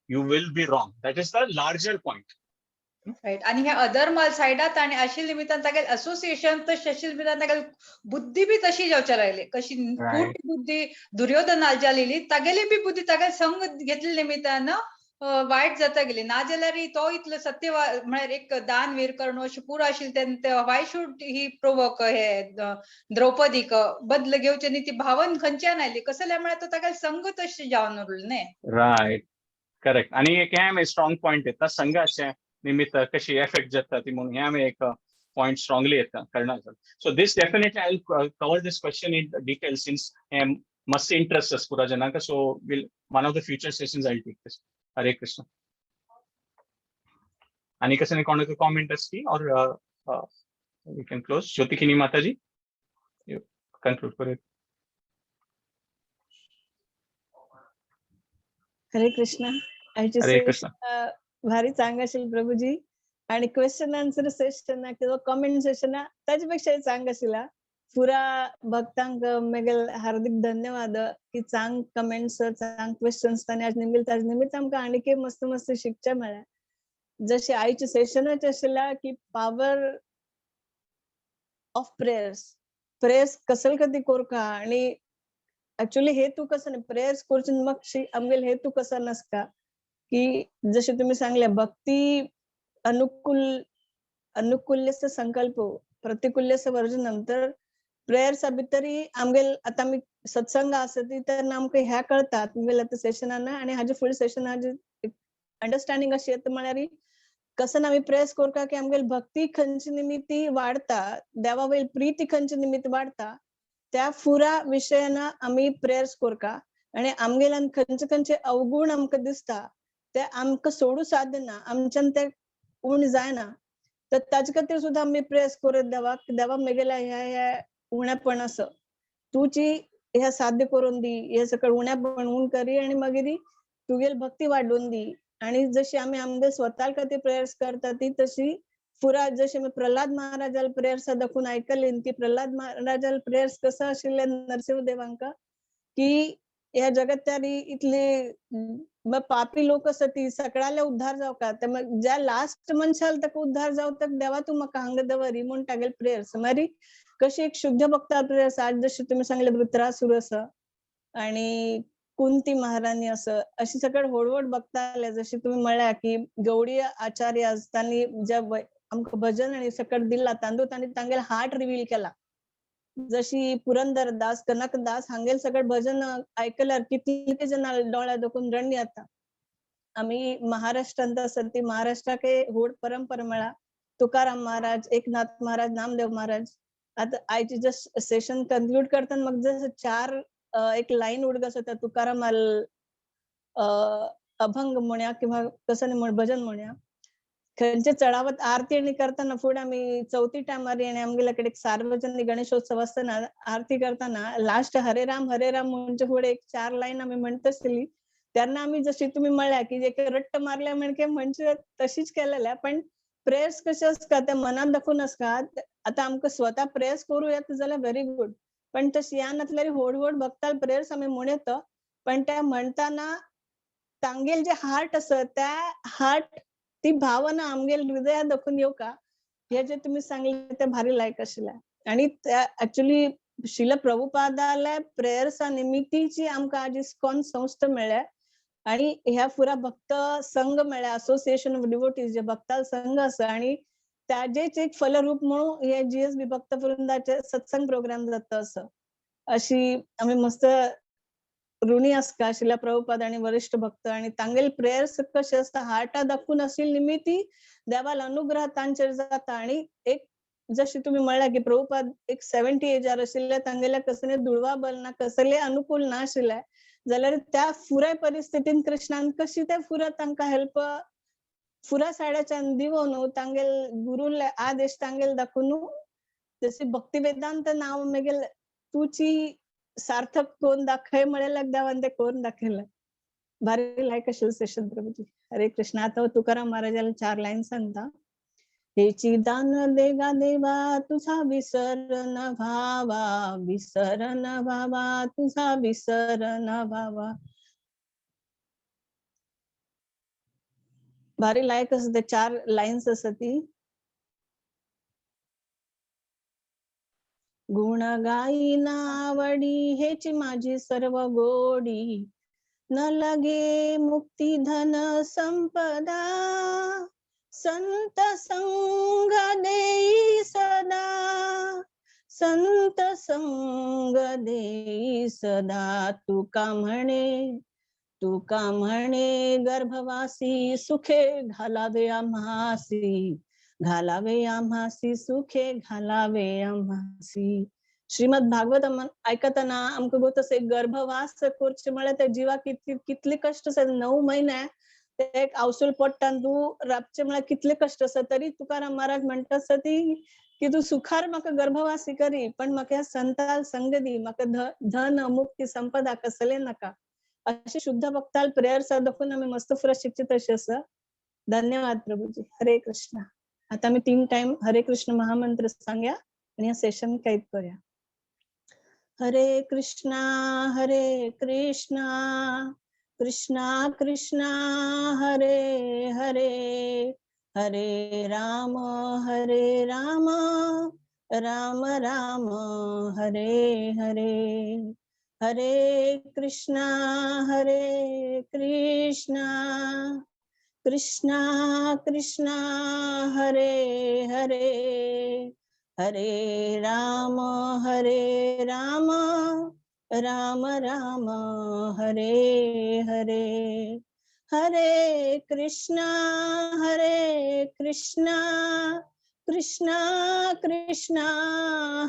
You will be wrong. That is the larger point. Right. आणि ह्या अधर्म सायडात आणि अशील निमित्तान तागेल association तर शशील निमित्तान तागेल बुद्धी बी तशी जावचे राहिली कशी Right. बुद्धी दुर्योधनाल जालेली तागेली बी बुद्धी तागेल संग घेतले निमित्तान वाईट जाता गेली ना जाल्यार तो इतलो सत्य म्हळ्यार एक दानवीर कर्ण अशें पुरो आशिल्ले तेन्ना वाय शूड ही प्रोवोक हे द्रौपदीक बदल घेवचे न्ही ती भावन खंयच्यान आयली कसले म्हळ्यार तो तागेल संग तशी जावन उरलो न्ही. Right. Correct. आणि एक हे स्ट्रॉंग पॉइंट येता संघाचे निमित्त कशी एफेक्ट जाता ती म्हणून हे एक पॉइंट स्ट्रॉंगली येता करण्याचं. So this definitely I will cover this question in detail since हे मस्ट इंटरेस्ट अस पुरा जनांक. So will one of the future sessions I will take this. Hare Krishna. आणि कसं कोणाचं कॉमेंट असती और वी कैन क्लोज. ज्योतिकिनी माताजी कंक्लूड करूया. हरे कृष्ण. हरे कृष्ण. भारी चांगलं असेल प्रभूजी. आणि क्वेश्चन आन्सर सेशन किंवा कमेंट सेशन त्याच्यापेक्षा चांगलं असेल. पुरा भक्तांक मेगल हार्दिक धन्यवाद की चांग कमेंट्स चांग क्वेश्चन्स ताने आज निमित्त आमका आणखी मस्त मस्त शिकच्या मिळाल्या. जसे आईचे सेशनच असेला की पॉवर ऑफ प्रेयर्स कसल कधी कोरका आणि ऍक्च्युअली हेतू कसं नाही प्रेयर्स करून मग आमगेल हेतू कसा नसका की जसे तुम्ही सांगले भक्ती अनुकूल्यस्य संकल्प प्रतिकूल्यस्य वर्जनम. तर प्रेयर्स भितरी आमगेल आता मी सत्संग असती तर आमकां ह्या कळतात आमगेल आता सेशनाना आणि हाजे फुल सेशन हाजे अंडरस्टँडिंग अशी येता म्हळ्यार कसं आम्ही प्रेयर्स करता की आमगेल भक्ती खंयची निमित्ती वाढता देवा वयली प्रीती खंयची निमित्त वाढता त्या पुरा विषयाना आम्ही प्रेयर्स करता आणि आमगेल्यान खंयचे खंयचे अवगुण आमकां दिसता ते आमकां सोडू साध्य ना आमच्यान ते उण जायना. तर ताजे खातीर सुद्दां आमी प्रेयर्स करत देवा मेगेल्या ह्या उण्यापण असं तुची ह्या साध्य करून दी हे सगळं उण्यापण उण करी आणि मागीर तुगेल भक्ती वाढवून दी. आणि जशी आम्ही आमगे स्वतः खातीर प्रेयर्स करता ती तशी पुरा जसे मी प्रल्हाद महाराजाल प्रेयर्स दाखवून ऐकले की प्रल्हाद महाराजाल प्रेयर्स कसं आशिल्ले नरसिंहदेवांका की या जगत्यारी इतले पापी लोक असती सगळ्याला उद्धार जावका मग ज्या लास्ट मनशाल तक उद्धार जाव तक देवा तू म्हाका हांगा दवरी म्हूण तागेल प्रेयर्स मारी कशी एक शुद्ध भक्ता प्रेयर्स आज जशी तुम्ही सांगले वृत्रासुर असं आणि कुंती महाराणी असं अशी सगळं होडवड बघता जशी तुम्ही म्हणल्या की गौडी आचार्य त्यांनी ज्या आमकां भजन आणि सगळं दिला तांदूळ त्यांनी तांगेल हार्ट रिवील केला. जशी पुरंदर दास कनक दास हांगेल सगळं भजन ऐकल्यार कितले जण डोळ्या दुखून रडणी आता. आम्ही महाराष्ट्रांत असती महाराष्ट्राक होड परंपरा म्हणा तुकाराम महाराज एकनाथ महाराज नामदेव महाराज. आता आयची जस्ट सेशन कन्क्लूड करताना मग जसं 4 एक लाईन उडगस होता तुकाराम अभंग म्हणूया किंवा कसं नाही म्हण भजन म्हणूया खंयचे चढावत आरती आणि करताना पुढे आम्ही 4थी टायमारी आणि आमगेल्याकडे एक सार्वजनिक गणेशोत्सव असताना आरती करताना लास्ट हरे राम म्हणजे पुढे एक 4 लाईन आम्ही म्हणत असली त्यांना आम्ही जशी तुम्ही म्हणल्या की एक रट्ट मारल्या म्हणजे तशीच केलेल्या. पण प्रेयर्स कशे असतात त्या मनात दाखवून असतात. आता आमकां स्वतः प्रेयर्स करू येत जाल्यार व्हेरी गुड पण तशी या नसल्यारी होड बघताल प्रेयर्स आम्ही म्हणत पण त्या म्हणताना तांगेल जे हार्ट असं त्या हार्ट ती भावना आमगेल हृदयात दाखवून येऊ का हे जे तुम्ही सांगितले ते भारी लायक आशिल्ले. आणि ऍक्च्युली शिला प्रभुपादाला प्रेयर्सा निमित्तीची आमकां आज इस्कॉन संस्था मेळ्ळ्या आणि ह्या पुरा भक्त संघ मेळ्ळ्या असोसिएशन ऑफ डिवोटीज जे भक्ताल संघ आसा आणि त्याचेच एक फलरूप म्हणून हे GSB भक्त वृंदाचे सत्संग प्रोग्राम जाता असं अशी आम्ही मस्त ऋणी आसका शिला प्रभुपाद आणि वरिष्ठ भक्त आणि तांगेल प्रेयर्स कशे असता हार्टा दाखवून आशिल्ली निमित्ती देवाल अनुग्रह तांचेर जाता. आणि एक जशी तुम्ही म्हणला की प्रभुपाद एक 70 एजार आशिल्ले तांगेल्या कसले दुळवाबल ना कसले अनुकूल ना आशिल्ले जाल्यार त्या पुराय परिस्थितीन कृष्णान कशी ते पुरा तांकां हेल्प पुरा सायडाच्यान दिवून तांगेल गुरुले आदेश तांगेल दाखवून जशी भक्ती वेदांत नाव मेगेल तुची सार्थक कोण दाखय म्हळेल्याक देवान ते कोण दाखयलं. भारी लायक आशिल्लें सेशन प्रभुजी. हरे कृष्ण. आता तुकाराम महाराजाला 4 लाईन सांगता. हेची दान देगा देवा तुझा विसर न भावा, विसर न भावा तुझा विसर न भावा. भारी लायक असते 4 लाईन्स असत ती. गुण गाईना आवडी हेची माझी सर्व गोडी, न लगे मुक्ती धन संपदा, संत संग देई सदा, संत संग देई सदा. तुका म्हणे गर्भवासी सुखे घालावे आम्हासी, घालावे आम्हासी सुखे घालावे आम्हासी. श्रीमद भागवतम ऐकताना आमकां गो तसे गर्भवास करचे म्हळ्यार त्या जिवाक कितले कष्ट आसा. 9 महिने ते एक आवसूल पोट्टान तू राबचे म्हळ्यार कितले कष्ट आसा. तरी तुकाराम महाराज म्हणटा आसा ती की तू सुखार म्हाका गर्भवासी करी पण म्हाका ह्या संताल संग दी, म्हाका धन मुक्ती संपदा कसले नाका. अशी शुद्ध भक्ताल प्रेयर्स दाखवून आम्ही मस्त पुरा शिक्षित अशी आसा. धन्यवाद प्रभूजी. हरे कृष्ण. आता आम्ही 3 टाइम हरे कृष्ण महामंत्र सांगया आणि या सेशन कैद करूया. हरे कृष्णा कृष्णा कृष्णा हरे हरे, हरे राम राम राम हरे हरे. हरे कृष्णा कृष्णा कृष्णा हरे हरे, हरे राम राम राम हरे हरे. हरे कृष्णा कृष्णा कृष्णा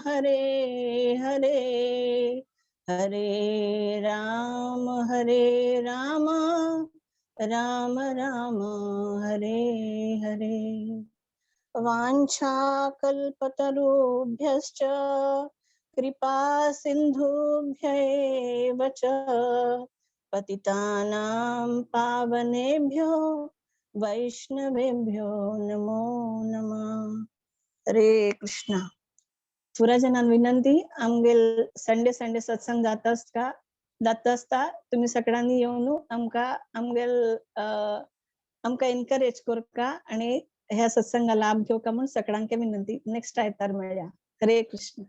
हरे हरे, हरे राम राम राम हरे हरे. वाञ्छा कल्पतरुभ्यश्च कृपा सिन्धुभ्यैव च पतितानां पावनेभ्यो वैष्णवेभ्यो नमो नमः. हरे कृष्णा. सुराजनान विनंती आमगेल संडे सत्संग जाता असता तुम्ही सगळ्यांनी येऊन आमका एनकरेज करका आणि ह्या सत्संगाला लाभ घेऊ का म्हणून सगळ्यांके विनंती. नेक्स्ट आयतार मेळ्या. हरे कृष्ण.